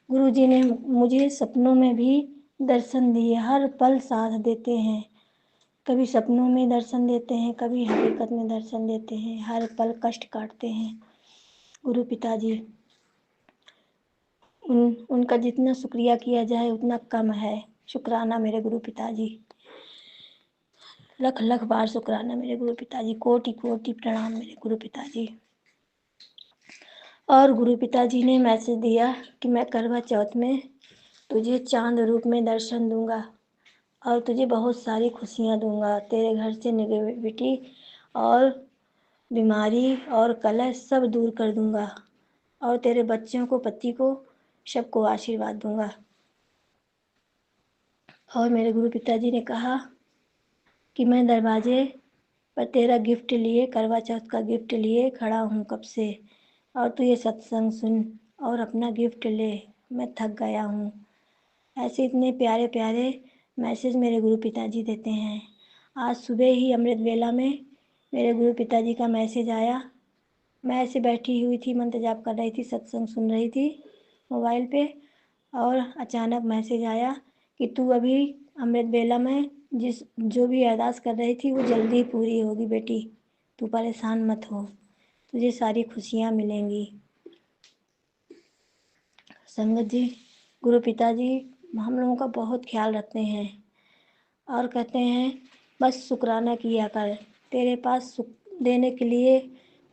गुरुजी ने मुझे सपनों में भी दर्शन दिए, हर पल साथ देते हैं। कभी सपनों में दर्शन देते हैं, कभी हकीकत में दर्शन देते हैं, हर पल कष्ट काटते हैं गुरु पिताजी। उनका जितना शुक्रिया किया जाए उतना कम है। शुक्राना मेरे गुरु पिताजी। लख लख बार शुक्राना मेरे गुरु पिताजी, कोटि कोटि प्रणाम मेरे गुरु पिताजी। और गुरु पिताजी ने मैसेज दिया कि मैं करवा चौथ में तुझे चांद रूप में दर्शन दूंगा और तुझे बहुत सारी खुशियाँ दूंगा। तेरे घर से नेगेटिविटी और बीमारी और कलह सब दूर कर दूंगा और तेरे बच्चों को, पति को, सबको आशीर्वाद दूंगा। और मेरे गुरु पिताजी ने कहा कि मैं दरवाजे पर तेरा गिफ्ट लिए, करवा चौथ का गिफ्ट लिए खड़ा हूँ कब से, और तू ये सत्संग सुन और अपना गिफ्ट ले, मैं थक गया हूँ। ऐसे इतने प्यारे प्यारे मैसेज मेरे गुरु पिताजी देते हैं। आज सुबह ही अमृत वेला में मेरे गुरु पिताजी का मैसेज आया। मैं ऐसे बैठी हुई थी, मंत्र जाप कर रही थी, सत्संग सुन रही थी मोबाइल पे, और अचानक मैसेज आया कि तू अभी अमृत वेला में जो भी अरदास कर रही थी वो जल्दी पूरी होगी बेटी, तू परेशान मत हो, तुझे सारी खुशियाँ मिलेंगी। संगत जी, गुरु पिताजी हम लोगों का बहुत ख्याल रखते हैं और कहते हैं बस शुक्राना किया कर, तेरे पास सुख देने के लिए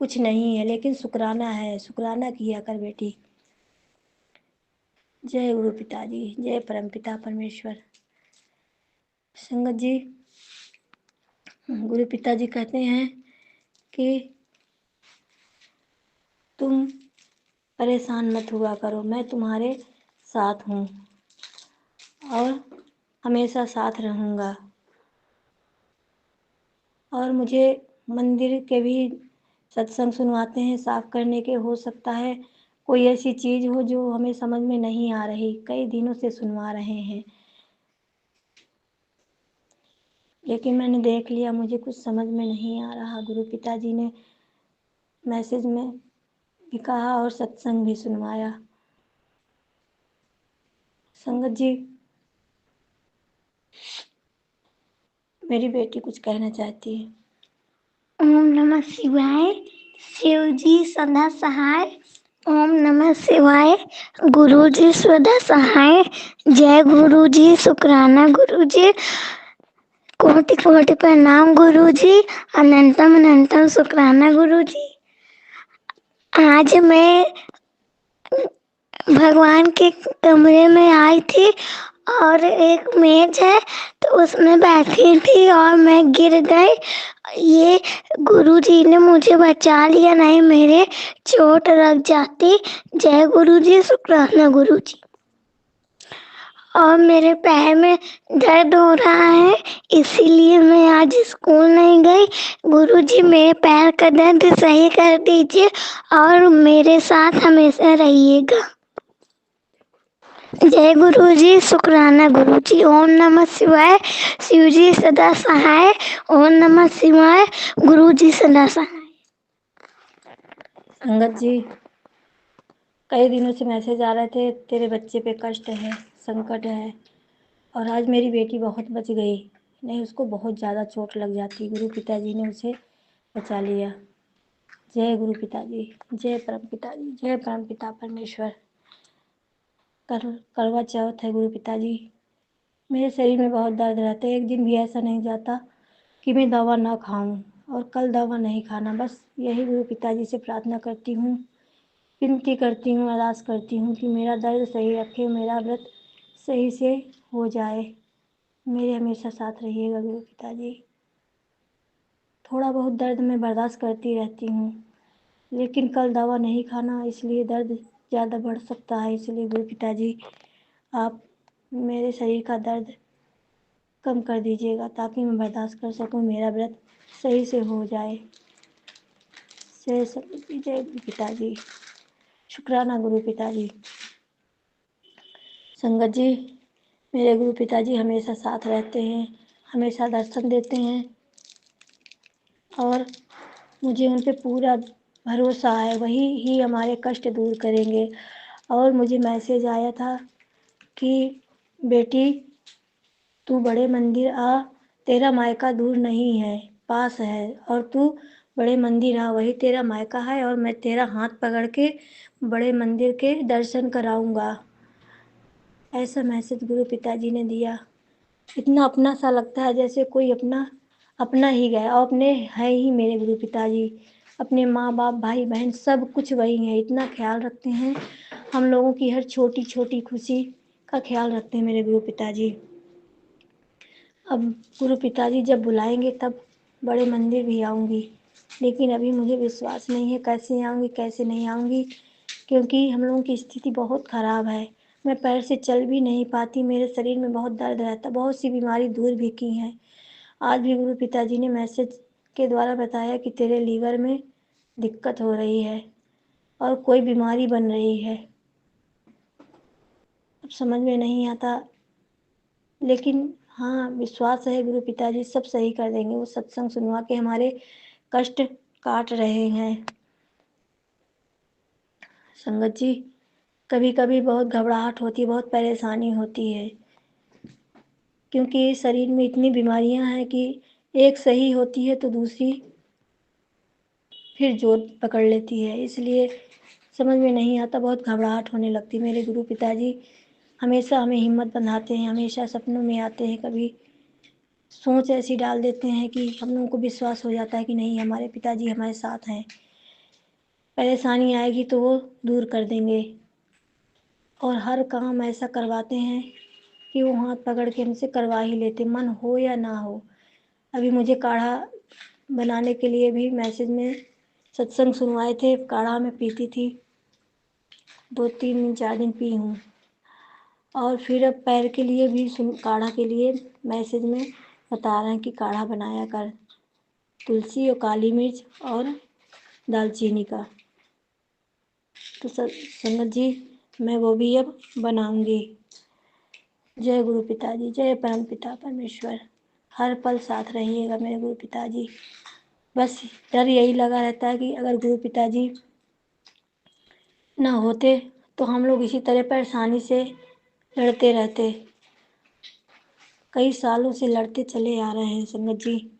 कुछ नहीं है लेकिन शुक्राना है, शुक्राना किया कर बेटी। जय गुरु पिताजी, जय परमपिता परमेश्वर। संगत जी, गुरु पिताजी कहते हैं कि तुम परेशान मत हुआ करो, मैं तुम्हारे साथ हूँ और हमेशा साथ रहूँगा। और मुझे मंदिर के भी सत्संग सुनवाते हैं, साफ करने के, हो सकता है कोई ऐसी चीज़ हो जो हमें समझ में नहीं आ रही, कई दिनों से सुनवा रहे हैं, लेकिन मैंने देख लिया मुझे कुछ समझ में नहीं आ रहा। गुरु पिताजी ने मैसेज में भी कहा और सत्संग भी सुनवाया। संगत जी, मेरी बेटी कुछ कहना चाहती है। ओम नमः शिवाय। शिव जी सदा सहाय। ओम नमः शिवाय। गुरु जी सदा सहाय। जय गुरु जी, शुक्राना गुरु जी, कोटि कोटि प्रणाम गुरु जी, अनंतम अनंतम शुक्राना गुरु जी। आज मैं भगवान के कमरे में आई थी और एक मेज है तो उसमें बैठी थी और मैं गिर गई। ये गुरुजी ने मुझे बचा लिया, नहीं मेरे चोट लग जाती। जय गुरुजी, शुक्राना गुरुजी। और मेरे पैर में दर्द हो रहा है इसीलिए मैं आज स्कूल नहीं गई। गुरुजी मेरे पैर का दर्द सही कर दीजिए और मेरे साथ हमेशा रहिएगा। जय गुरु जी, शुक्राना गुरु जी। ओम नमः शिवाय। शिव जी सदा सहाय। ओम नमः शिवाय। गुरु जी सदा सहाय। संगत जी, कई दिनों से मैसेज आ रहे थे तेरे बच्चे पे कष्ट है, संकट है, और आज मेरी बेटी बहुत बच गई, नहीं उसको बहुत ज़्यादा चोट लग जाती, गुरु पिताजी ने उसे बचा लिया। जय गुरु पिताजी, जय परम पिताजी, जय परम पिता परमेश्वर। करवा चौथ है गुरु पिताजी, मेरे शरीर में बहुत दर्द रहता है, एक दिन भी ऐसा नहीं जाता कि मैं दवा ना खाऊं, और कल दवा नहीं खाना। बस यही गुरु पिताजी से प्रार्थना करती हूँ, विनती करती हूँ, अरदास करती हूँ कि मेरा दर्द सही रखे, मेरा व्रत सही से हो जाए, मेरे हमेशा साथ रहिएगा गुरु पिताजी। थोड़ा बहुत दर्द मैं बर्दाश्त करती रहती हूँ, लेकिन कल दवा नहीं खाना, इसलिए दर्द ज़्यादा बढ़ सकता है। इसलिए गुरु पिताजी आप मेरे शरीर का दर्द कम कर दीजिएगा ताकि मैं बर्दाश्त कर सकूं, मेरा व्रत सही से हो जाए। जय गुरु पिताजी, शुक्राना गुरु पिताजी। संगत जी, मेरे गुरु पिताजी हमेशा साथ रहते हैं, हमेशा दर्शन देते हैं और मुझे उन पे पूरा भरोसा है, वही ही हमारे कष्ट दूर करेंगे। और मुझे मैसेज आया था कि बेटी तू बड़े मंदिर आ, तेरा मायका दूर नहीं है, पास है, और तू बड़े मंदिर आ, वही तेरा मायका है, और मैं तेरा हाथ पकड़ के बड़े मंदिर के दर्शन कराऊंगा। ऐसा मैसेज गुरु पिताजी ने दिया। इतना अपना सा लगता है जैसे कोई अपना अपना ही गया और अपने है ही मेरे गुरु पिताजी। अपने माँ बाप भाई बहन सब कुछ वही है, इतना ख्याल रखते हैं हम लोगों की, हर छोटी छोटी खुशी का ख्याल रखते हैं मेरे गुरु पिताजी। अब गुरु पिताजी जब बुलाएंगे तब बड़े मंदिर भी आऊँगी, लेकिन अभी मुझे विश्वास नहीं है कैसे आऊँगी कैसे नहीं आऊँगी, क्योंकि हम लोगों की स्थिति बहुत ख़राब है। मैं पैर से चल भी नहीं पाती, मेरे शरीर में बहुत दर्द रहता, बहुत सी बीमारी दूर भी की हैं। आज भी गुरु पिताजी ने मैसेज के द्वारा बताया कि तेरे लीवर में दिक्कत हो रही है और कोई बीमारी बन रही है। अब समझ में नहीं आता, लेकिन हाँ विश्वास है गुरु पिताजी सब सही कर देंगे। वो सत्संग सुनवा के हमारे कष्ट काट रहे हैं। संगत जी, कभी कभी बहुत घबराहट होती है, बहुत परेशानी होती है, क्योंकि शरीर में इतनी बीमारियां हैं कि एक सही होती है तो दूसरी फिर जोर पकड़ लेती है, इसलिए समझ में नहीं आता, बहुत घबराहट होने लगती। मेरे गुरु पिताजी हमेशा हमें हिम्मत बंधाते हैं, हमेशा सपनों में आते हैं, कभी सोच ऐसी डाल देते हैं कि हम लोगों को विश्वास हो जाता है कि नहीं हमारे पिताजी हमारे साथ हैं, परेशानी आएगी तो वो दूर कर देंगे। और हर काम ऐसा करवाते हैं कि वो हाथ पकड़ के हमसे करवा ही लेते, मन हो या ना हो। अभी मुझे काढ़ा बनाने के लिए भी मैसेज में सत्संग सुनवाए थे, काढ़ा मैं पीती थी, 2-3 दिन 4 दिन पी हूँ। और फिर अब पैर के लिए भी काढ़ा के लिए मैसेज में बता रहे हैं कि काढ़ा बनाया कर, तुलसी और काली मिर्च और दालचीनी का। तो संगत जी मैं वो भी अब बनाऊंगी। जय गुरु पिताजी, जय परम पिता परमेश्वर, हर पल साथ रहिएगा मेरे गुरु पिताजी। बस डर यही लगा रहता है कि अगर गुरु पिताजी ना होते तो हम लोग इसी तरह परेशानी से लड़ते रहते। कई सालों से लड़ते चले आ रहे हैं संगत जी,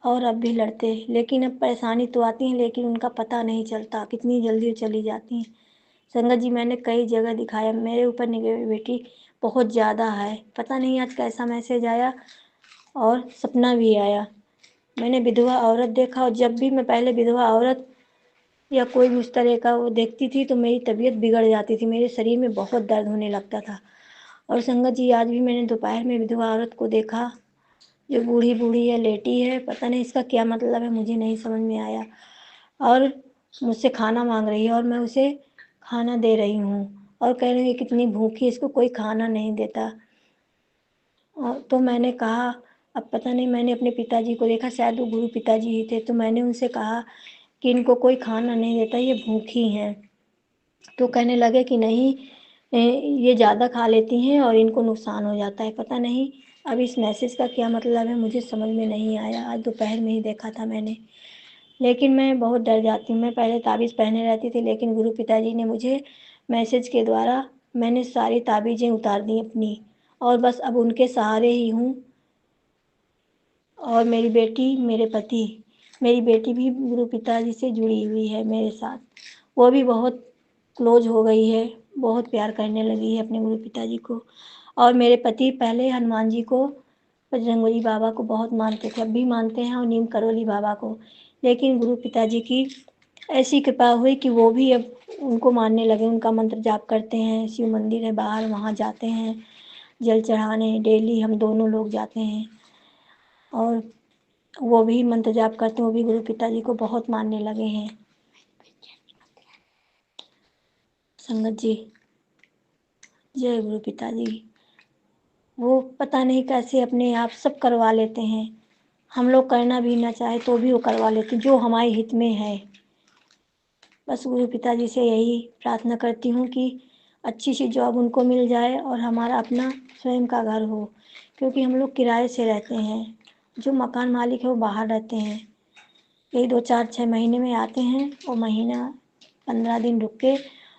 और अब भी लड़ते, लेकिन अब परेशानी तो आती है लेकिन उनका पता नहीं चलता, कितनी जल्दी चली जाती हैं। संगत जी मैंने कई जगह दिखाया, मेरे ऊपर नेगेटिविटी बहुत ज़्यादा है। पता नहीं आज कैसा मैसेज आया और सपना भी आया। मैंने विधवा औरत देखा, और जब भी मैं पहले विधवा औरत या कोई भी उस तरह का वो देखती थी तो मेरी तबीयत बिगड़ जाती थी, मेरे शरीर में बहुत दर्द होने लगता था। और संगत जी आज भी मैंने दोपहर में विधवा औरत को देखा जो बूढ़ी बूढ़ी है, लेटी है, पता नहीं इसका क्या मतलब है, मुझे नहीं समझ में आया। और मुझसे खाना मांग रही है और मैं उसे खाना दे रही हूँ और कह रही है कितनी भूखी, इसको कोई खाना नहीं देता। और तो मैंने कहा, अब पता नहीं, मैंने अपने पिताजी को देखा, शायद वो गुरु पिताजी ही थे, तो मैंने उनसे कहा कि इनको कोई खाना नहीं देता, ये भूखी हैं। तो कहने लगे कि नहीं ये ज़्यादा खा लेती हैं और इनको नुकसान हो जाता है। पता नहीं अब इस मैसेज का क्या मतलब है, मुझे समझ में नहीं आया। आज दोपहर में ही देखा था मैंने, लेकिन मैं बहुत डर जाती हूँ। मैं पहले ताबीज़ पहने रहती थी, लेकिन गुरु पिताजी ने मुझे मैसेज के द्वारा मैंने सारी ताबीज़ें उतार दी अपनी, और बस अब उनके सहारे ही हूँ। और मेरी बेटी, मेरे पति, मेरी बेटी भी गुरु पिताजी से जुड़ी हुई है मेरे साथ, वो भी बहुत क्लोज हो गई है, बहुत प्यार करने लगी है अपने गुरु पिताजी को। और मेरे पति पहले हनुमान जी को, बजरंगबली बाबा को बहुत मानते थे, अब भी मानते हैं, और नीम करोली बाबा को। लेकिन गुरु पिताजी की ऐसी कृपा हुई कि वो भी अब उनको मानने लगे, उनका मंत्र जाप करते हैं, शिव मंदिर है बाहर वहाँ जाते हैं जल चढ़ाने, डेली हम दोनों लोग जाते हैं। और वो भी मंत्र जाप करते हैं, वो भी गुरु पिताजी को बहुत मानने लगे हैं। संगत जी जय गुरु पिताजी। वो पता नहीं कैसे अपने आप सब करवा लेते हैं, हम लोग करना भी ना चाहे तो भी वो करवा लेते हैं जो हमारे हित में है। बस गुरु पिताजी से यही प्रार्थना करती हूँ कि अच्छी सी जॉब उनको मिल जाए और हमारा अपना स्वयं का घर हो, क्योंकि हम लोग किराए से रहते हैं, जो मकान मालिक है वो बाहर रहते हैं। यही 2-4-6 महीने में आते हैं और महीना 15 दिन रुक के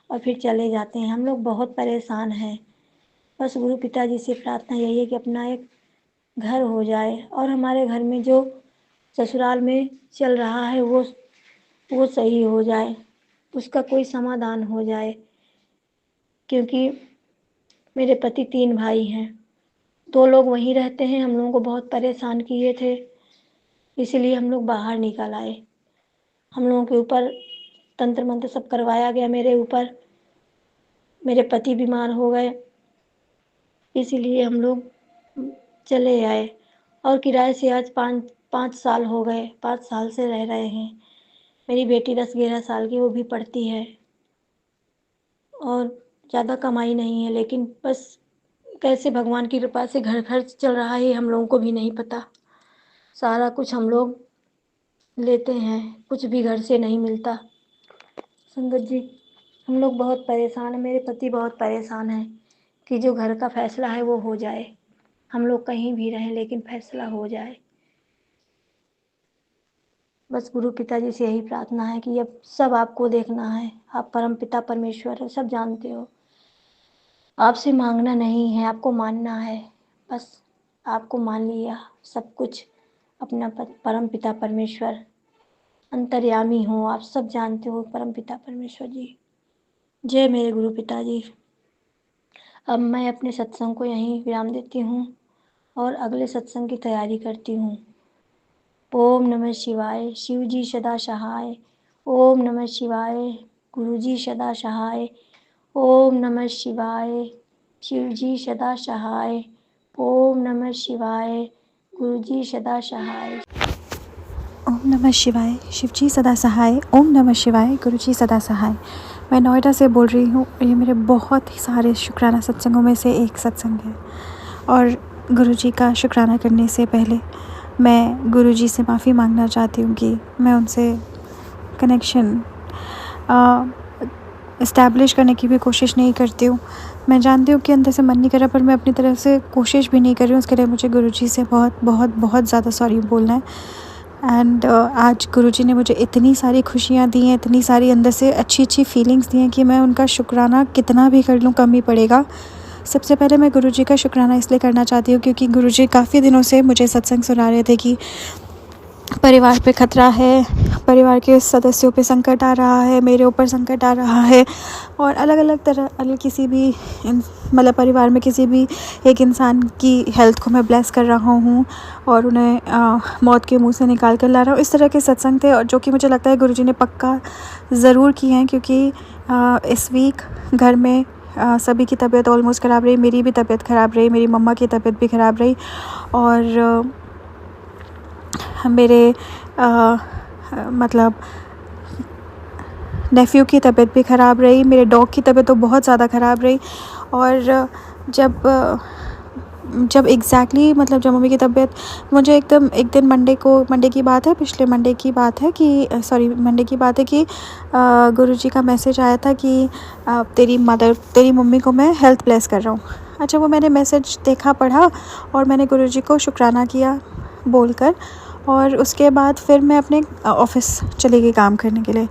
और फिर चले जाते हैं। हम लोग बहुत परेशान हैं। बस गुरु पिताजी से प्रार्थना यही है कि अपना एक घर हो जाए और हमारे घर में जो ससुराल में चल रहा है वो सही हो जाए, उसका कोई समाधान हो जाए। क्योंकि मेरे पति 3 भाई हैं, 2 लोग वहीं रहते हैं, हम लोगों को बहुत परेशान किए थे। इसीलिए हम लोग बाहर निकल आए। हम लोगों के ऊपर तंत्र मंत्र सब करवाया गया, मेरे ऊपर। मेरे पति बीमार हो गए, इसीलिए हम लोग चले आए। और किराए से आज 5 साल हो गए, 5 साल से रह रहे हैं। मेरी बेटी 10-11 साल की, वो भी पढ़ती है और ज़्यादा कमाई नहीं है, लेकिन बस कैसे भगवान की कृपा से घर खर्च चल रहा है हम लोगों को भी नहीं पता। सारा कुछ हम लोग लेते हैं, कुछ भी घर से नहीं मिलता। संगत जी, हम लोग बहुत परेशान हैं, मेरे पति बहुत परेशान हैं कि जो घर का फैसला है वो हो जाए। हम लोग कहीं भी रहें लेकिन फैसला हो जाए। बस गुरु पिताजी से यही प्रार्थना है कि अब सब आपको देखना है। आप परम पिता परमेश्वर हो, सब जानते हो। आपसे मांगना नहीं है, आपको मानना है। बस आपको मान लिया सब कुछ। अपना परम पिता परमेश्वर अंतर्यामी हो, आप सब जानते हो परम पिता परमेश्वर जी। जय मेरे गुरु पिताजी। अब मैं अपने सत्संग को यहीं विराम देती हूँ और अगले सत्संग की तैयारी करती हूँ। ओम नमः शिवाय। शिव जी सदा सहाय। ओम नमः शिवाय। गुरु जी सदा सहाय। ओम नमः शिवाय। शिव जी सदा सहाय। ओम नमः शिवाय। गुरु जी सदा सहाय। ओम नमः शिवाय। शिव जी सदा सहाय। ओम नमः शिवाय। गुरु जी सदा सहाय। मैं नोएडा से बोल रही हूँ। ये मेरे बहुत ही सारे शुक्राना सत्संगों में से एक सत्संग है और गुरु जी का शुक्राना करने से पहले मैं गुरु जी से माफ़ी मांगना चाहती हूँ कि मैं उनसे कनेक्शन इस्टेब्लिश करने की भी कोशिश नहीं करती हूँ। मैं जानती हूँ कि अंदर से मन नहीं कर रहा, पर मैं अपनी तरफ से कोशिश भी नहीं कर रही हूँ। उसके लिए मुझे गुरु जी से बहुत बहुत बहुत ज़्यादा सॉरी बोलना है। एंड आज गुरुजी ने मुझे इतनी सारी खुशियाँ दी हैं, इतनी सारी अंदर से अच्छी अच्छी फीलिंग्स दी हैं कि मैं उनका शुक्राना कितना भी कर लूँ कम ही पड़ेगा। सबसे पहले मैं गुरुजी का शुक्राना इसलिए करना चाहती हूँ क्योंकि गुरुजी काफ़ी दिनों से मुझे सत्संग सुना रहे थे कि परिवार पे खतरा है, परिवार के सदस्यों पे संकट आ रहा है, मेरे ऊपर संकट आ रहा है और अलग अलग तरह किसी भी मतलब परिवार में किसी भी एक इंसान की हेल्थ को मैं ब्लेस कर रहा हूँ और उन्हें मौत के मुंह से निकाल कर ला रहा हूँ। इस तरह के सत्संग थे और जो कि मुझे लगता है गुरुजी ने पक्का ज़रूर किए हैं क्योंकि इस वीक घर में सभी की तबीयत ऑलमोस्ट ख़राब रही। मेरी भी तबीयत ख़राब रही, मेरी मम्मा की तबीयत भी ख़राब रही और मेरे मतलब नेफ्यू की तबीयत भी ख़राब रही, मेरे डॉग की तबीयत तो बहुत ज़्यादा ख़राब रही। और जब एग्जैक्टली मतलब जब मम्मी की तबीयत मुझे एकदम एक दिन मंडे की बात है, पिछले मंडे की बात है कि मंडे की बात है कि गुरुजी का मैसेज आया था कि तेरी मम्मी को मैं हेल्थ ब्लेस कर रहा हूँ। अच्छा, वो मैंने मैसेज देखा, पढ़ा और मैंने गुरुजी को शुक्राना किया बोलकर और उसके बाद फिर मैं अपने ऑफ़िस चली गई काम करने के लिए।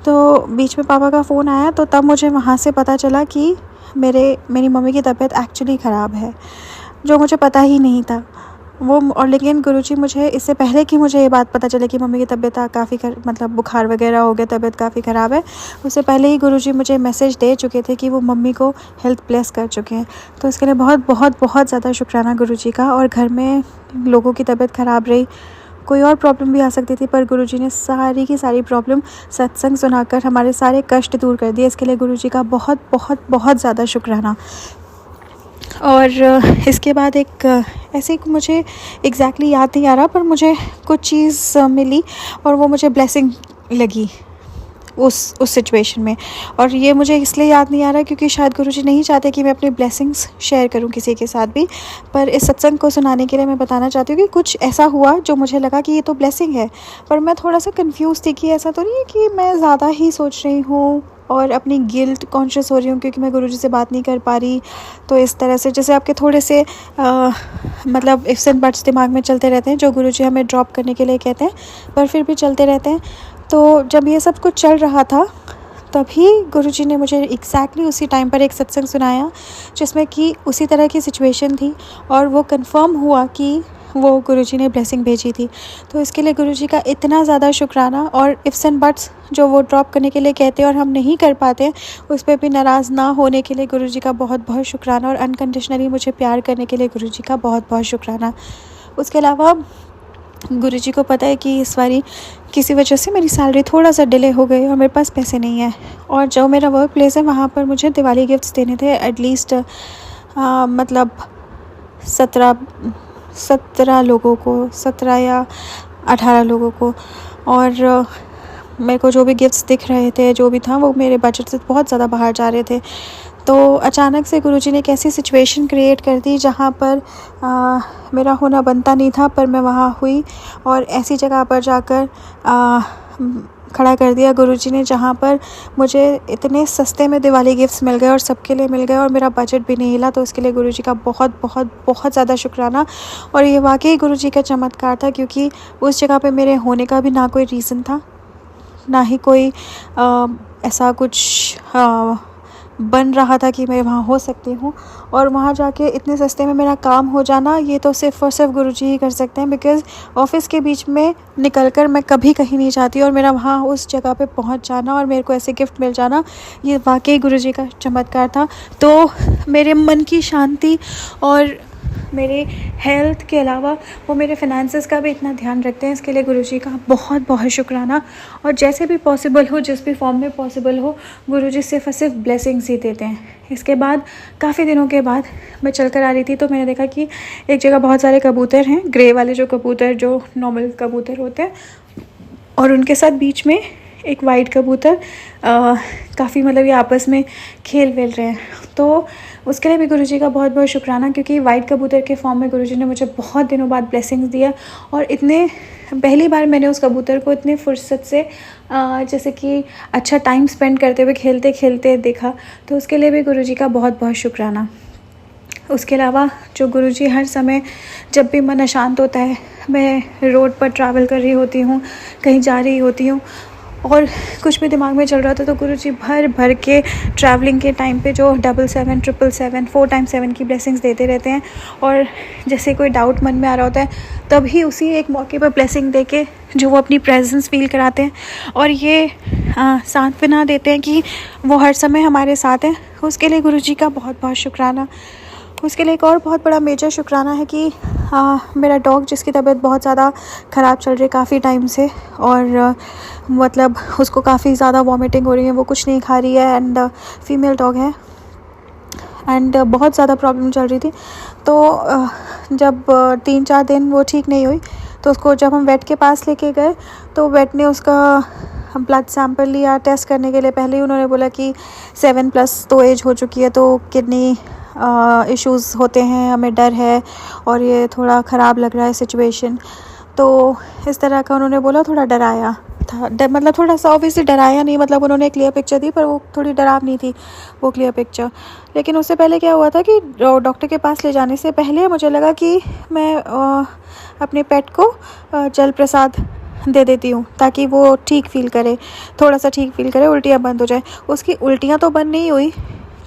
तो बीच में पापा का फ़ोन आया तो तब मुझे वहाँ से पता चला कि मेरी मम्मी की तबीयत एक्चुअली ख़राब है, जो मुझे पता ही नहीं था वो। और लेकिन गुरुजी मुझे इससे पहले कि मुझे ये बात पता चले कि मम्मी की तबीयत काफ़ी मतलब बुखार वगैरह हो गया, तबीयत काफ़ी ख़राब है, उससे पहले ही गुरुजी मुझे मैसेज दे चुके थे कि वो मम्मी को हेल्थ ब्लेस कर चुके हैं। तो इसके लिए बहुत बहुत बहुत ज़्यादा शुक्राना गुरुजी का। और घर में लोगों की तबीयत ख़राब रही, कोई और प्रॉब्लम भी आ सकती थी, पर गुरुजी ने सारी की सारी प्रॉब्लम सत्संग सुनाकर हमारे सारे कष्ट दूर कर दिए। इसके लिए गुरुजी का बहुत बहुत बहुत ज़्यादा शुक्राना। और इसके बाद एक ऐसे मुझे एग्जैक्टली याद नहीं आ रहा, पर मुझे कुछ चीज़ मिली और वो मुझे ब्लेसिंग लगी उस सिचुएशन में। और ये मुझे इसलिए याद नहीं आ रहा क्योंकि शायद गुरुजी नहीं चाहते कि मैं अपनी ब्लेसिंग्स शेयर करूं किसी के साथ भी, पर इस सत्संग को सुनाने के लिए मैं बताना चाहती हूँ कि कुछ ऐसा हुआ जो मुझे लगा कि ये तो ब्लेसिंग है, पर मैं थोड़ा सा कंफ्यूज थी कि ऐसा तो नहीं है कि मैं ज़्यादा ही सोच रही हूँ और अपनी गिल्ट कॉन्शियस हो रही हूँ क्योंकि मैं गुरुजी से बात नहीं कर पा रही। तो इस तरह से जैसे आपके थोड़े से मतलब इफ्स एंड बट्स दिमाग में चलते रहते हैं जो गुरुजी हमें ड्रॉप करने के लिए कहते हैं, पर फिर भी चलते रहते हैं। तो जब ये सब कुछ चल रहा था तभी गुरुजी ने मुझे एग्जैक्टली उसी टाइम पर एक सत्संग सुनाया जिसमें कि उसी तरह की सिचुएशन थी और वो कंफर्म हुआ कि वो गुरुजी ने ब्लेसिंग भेजी थी। तो इसके लिए गुरुजी का इतना ज़्यादा शुक्राना। और इफ्स एंड बट्स जो वो ड्रॉप करने के लिए कहते हैं और हम नहीं कर पाते हैं, उस पर भी नाराज़ ना होने के लिए गुरुजी का बहुत बहुत शुक्राना। और अनकंडीशनली मुझे प्यार करने के लिए गुरुजी का बहुत बहुत शुक्राना। उसके अलावा गुरुजी को पता है कि इस बारी किसी वजह से मेरी सैलरी थोड़ा सा डिले हो गई और मेरे पास पैसे नहीं है, और जो मेरा वर्क प्लेस है वहाँ पर मुझे दिवाली गिफ्ट्स देने थे एटलीस्ट मतलब 17 लोगों को, 17 या 18 लोगों को। और मेरे को जो भी गिफ्ट्स दिख रहे थे, जो भी था, वो मेरे बजट से बहुत ज़्यादा बाहर जा रहे थे। तो अचानक से गुरुजी ने एक ऐसी सिचुएशन क्रिएट कर दी जहाँ पर मेरा होना बनता नहीं था, पर मैं वहाँ हुई और ऐसी जगह पर जाकर खड़ा कर दिया गुरुजी ने जहाँ पर मुझे इतने सस्ते में दिवाली गिफ्ट्स मिल गए और सबके लिए मिल गए और मेरा बजट भी नहीं हिला। तो उसके लिए गुरुजी का बहुत बहुत बहुत ज़्यादा शुक्राना। और ये वाकई गुरुजी का चमत्कार था, क्योंकि उस जगह पे मेरे होने का भी ना कोई रीज़न था, ना ही कोई ऐसा कुछ बन रहा था कि मैं वहाँ हो सकती हूँ। और वहाँ जाके इतने सस्ते में मेरा काम हो जाना, ये तो सिर्फ़ और सिर्फ गुरुजी ही कर सकते हैं, बिकॉज़ ऑफ़िस के बीच में निकलकर मैं कभी कहीं नहीं जाती, और मेरा वहाँ उस जगह पे पहुँच जाना और मेरे को ऐसे गिफ्ट मिल जाना, ये वाकई गुरुजी का चमत्कार था। तो मेरे मन की शांति और मेरे हेल्थ के अलावा वो मेरे फाइनेंसेस का भी इतना ध्यान रखते हैं, इसके लिए गुरुजी का बहुत बहुत शुक्राना। और जैसे भी पॉसिबल हो, जिस भी फॉर्म में पॉसिबल हो, गुरुजी सिर्फ़ और सिर्फ ब्लेसिंग्स ही देते हैं। इसके बाद काफ़ी दिनों के बाद मैं चल कर आ रही थी, तो मैंने देखा कि एक जगह बहुत सारे कबूतर हैं, ग्रे वाले जो कबूतर, जो नॉर्मल कबूतर होते हैं, और उनके साथ बीच में एक वाइट कबूतर काफ़ी मतलब ये आपस में खेल वेल रहे हैं। तो उसके लिए भी गुरुजी का बहुत बहुत शुक्राना, क्योंकि वाइट कबूतर के फॉर्म में गुरुजी ने मुझे बहुत दिनों बाद ब्लेसिंग्स दिया। और इतने पहली बार मैंने उस कबूतर को इतने फुर्सत से जैसे कि अच्छा टाइम स्पेंड करते हुए खेलते खेलते देखा। तो उसके लिए भी गुरुजी का बहुत बहुत शुक्राना। उसके अलावा जो गुरुजी हर समय जब भी मन अशांत होता है, मैं रोड पर ट्रैवल कर रही होती हूँ, कहीं जा रही होती हूँ और कुछ भी दिमाग में चल रहा था, तो गुरुजी भर भर के ट्रैवलिंग के टाइम पे जो 77, 777, 4 टाइम्स 7 की ब्लेसिंग्स देते रहते हैं। और जैसे कोई डाउट मन में आ रहा होता है, तभी उसी एक मौके पर ब्लेसिंग दे के जो वो अपनी प्रेजेंस फील कराते हैं और ये सांत्वना देते हैं कि वो हर समय हमारे साथ हैं। उसके लिए गुरुजी का बहुत बहुत शुक्राना। उसके लिए एक और बहुत बड़ा मेजर शुक्राना है कि मेरा डॉग, जिसकी तबीयत बहुत ज़्यादा ख़राब चल रही है काफ़ी टाइम से, और मतलब उसको काफ़ी ज़्यादा वॉमिटिंग हो रही है, वो कुछ नहीं खा रही है, एंड फीमेल डॉग है, एंड बहुत ज़्यादा प्रॉब्लम चल रही थी। तो जब 3-4 दिन वो ठीक नहीं हुई, तो उसको जब हम वेट के पास लेके गए, तो वेट ने उसका ब्लड सैंपल लिया टेस्ट करने के लिए। पहले ही उन्होंने बोला कि 7+ तो एज हो चुकी है, तो किडनी इश्यूज़ होते हैं, हमें डर है और ये थोड़ा ख़राब लग रहा है सिचुएशन। तो इस तरह का उन्होंने बोला, थोड़ा डराया था, मतलब थोड़ा सा ऑब्वियसली डराया नहीं, मतलब उन्होंने क्लियर पिक्चर दी, पर वो थोड़ी डरावनी थी वो क्लियर पिक्चर। लेकिन उससे पहले क्या हुआ था कि डॉक्टर के पास ले जाने से पहले मुझे लगा कि मैं अपने पेट को जल प्रसाद दे देती हूँ ताकि वो ठीक फील करे, थोड़ा सा ठीक फील करे, उल्टियाँ बंद हो जाए। उसकी उल्टियाँ तो बंद नहीं हुई,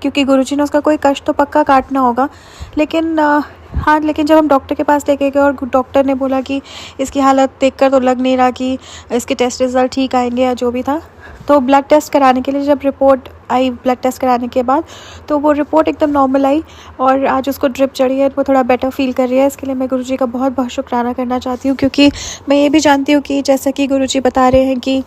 क्योंकि गुरुजी ने उसका कोई कष्ट तो पक्का काटना होगा। लेकिन हाँ, लेकिन जब हम डॉक्टर के पास लेके गए और डॉक्टर ने बोला कि इसकी हालत देखकर तो लग नहीं रहा कि इसके टेस्ट रिज़ल्ट ठीक आएंगे या जो भी था, तो ब्लड टेस्ट कराने के लिए जब रिपोर्ट आई, ब्लड टेस्ट कराने के बाद, तो वो रिपोर्ट एकदम नॉर्मल आई और आज उसको ड्रिप चढ़ी है, वो थोड़ा बेटर फील कर रही है। इसके लिए मैं गुरुजी का बहुत बहुत शुक्राना करना चाहती हूँ, क्योंकि मैं ये भी जानती हूँ कि जैसा कि गुरुजी बता रहे हैं कि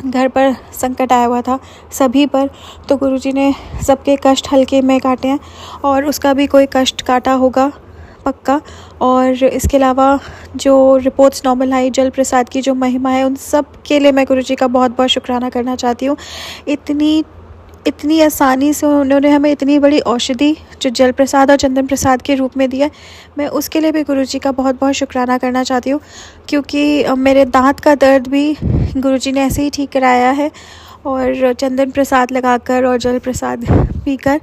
घर पर संकट आया हुआ था सभी पर, तो गुरुजी ने सबके कष्ट हल्के में काटे हैं और उसका भी कोई कष्ट काटा होगा पक्का। और इसके अलावा जो रिपोर्ट्स नॉर्मल आई, जल प्रसाद की जो महिमा है, उन सब के लिए मैं गुरुजी का बहुत बहुत शुक्राना करना चाहती हूँ। इतनी आसानी से उन्होंने हमें इतनी बड़ी औषधि जो जल प्रसाद और चंदन प्रसाद के रूप में दिया, मैं उसके लिए भी गुरुजी का बहुत बहुत शुक्राना करना चाहती हूँ। क्योंकि मेरे दांत का दर्द भी गुरुजी ने ऐसे ही ठीक कराया है, और चंदन प्रसाद लगाकर और जल प्रसाद पीकर।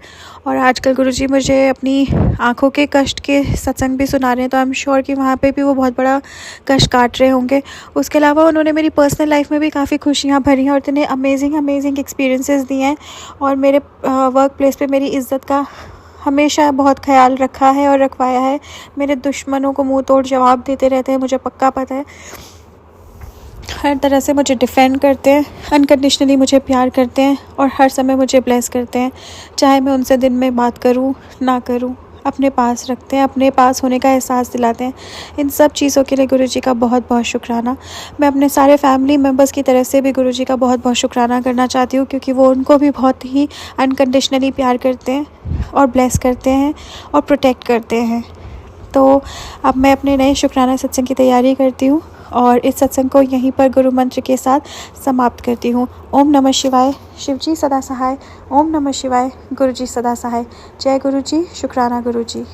और आजकल गुरुजी मुझे अपनी आँखों के कष्ट के सत्संग भी सुना रहे हैं, तो आई एम श्योर कि वहाँ पे भी वो बहुत बड़ा कष्ट काट रहे होंगे। उसके अलावा उन्होंने मेरी पर्सनल लाइफ में भी काफ़ी खुशियाँ भरी हैं और इतने अमेजिंग एक्सपीरियंसेस दिए हैं, और मेरे वर्क प्लेस पे मेरी इज़्ज़त का हमेशा बहुत ख्याल रखा है और रखवाया है। मेरे दुश्मनों को मुँह तोड़ जवाब देते रहते हैं, मुझे पक्का पता है। हर तरह से मुझे डिफ़ेंड करते हैं, अनकंडीशनली मुझे प्यार करते हैं और हर समय मुझे ब्लेस करते हैं, चाहे मैं उनसे दिन में बात करूं ना करूं। अपने पास रखते हैं, अपने पास होने का एहसास दिलाते हैं। इन सब चीज़ों के लिए गुरुजी का बहुत बहुत शुक्राना। मैं अपने सारे फैमिली मेम्बर्स की तरफ से भी गुरुजी का बहुत बहुत शुक्राना करना चाहती हूँ, क्योंकि वो उनको भी बहुत ही अनकंडीशनली प्यार करते हैं और ब्लेस करते हैं और प्रोटेक्ट करते हैं। तो अब मैं अपने नए शुक्राना सत्संग की तैयारी करती हूँ और इस सत्संग को यहीं पर गुरु मंत्र के साथ समाप्त करती हूँ। ओम नमः शिवाय। शिव जी सदा सहाय। ओम नमः शिवाय। गुरु जी सदा सहाय। जय गुरु जी। शुक्राना गुरु जी।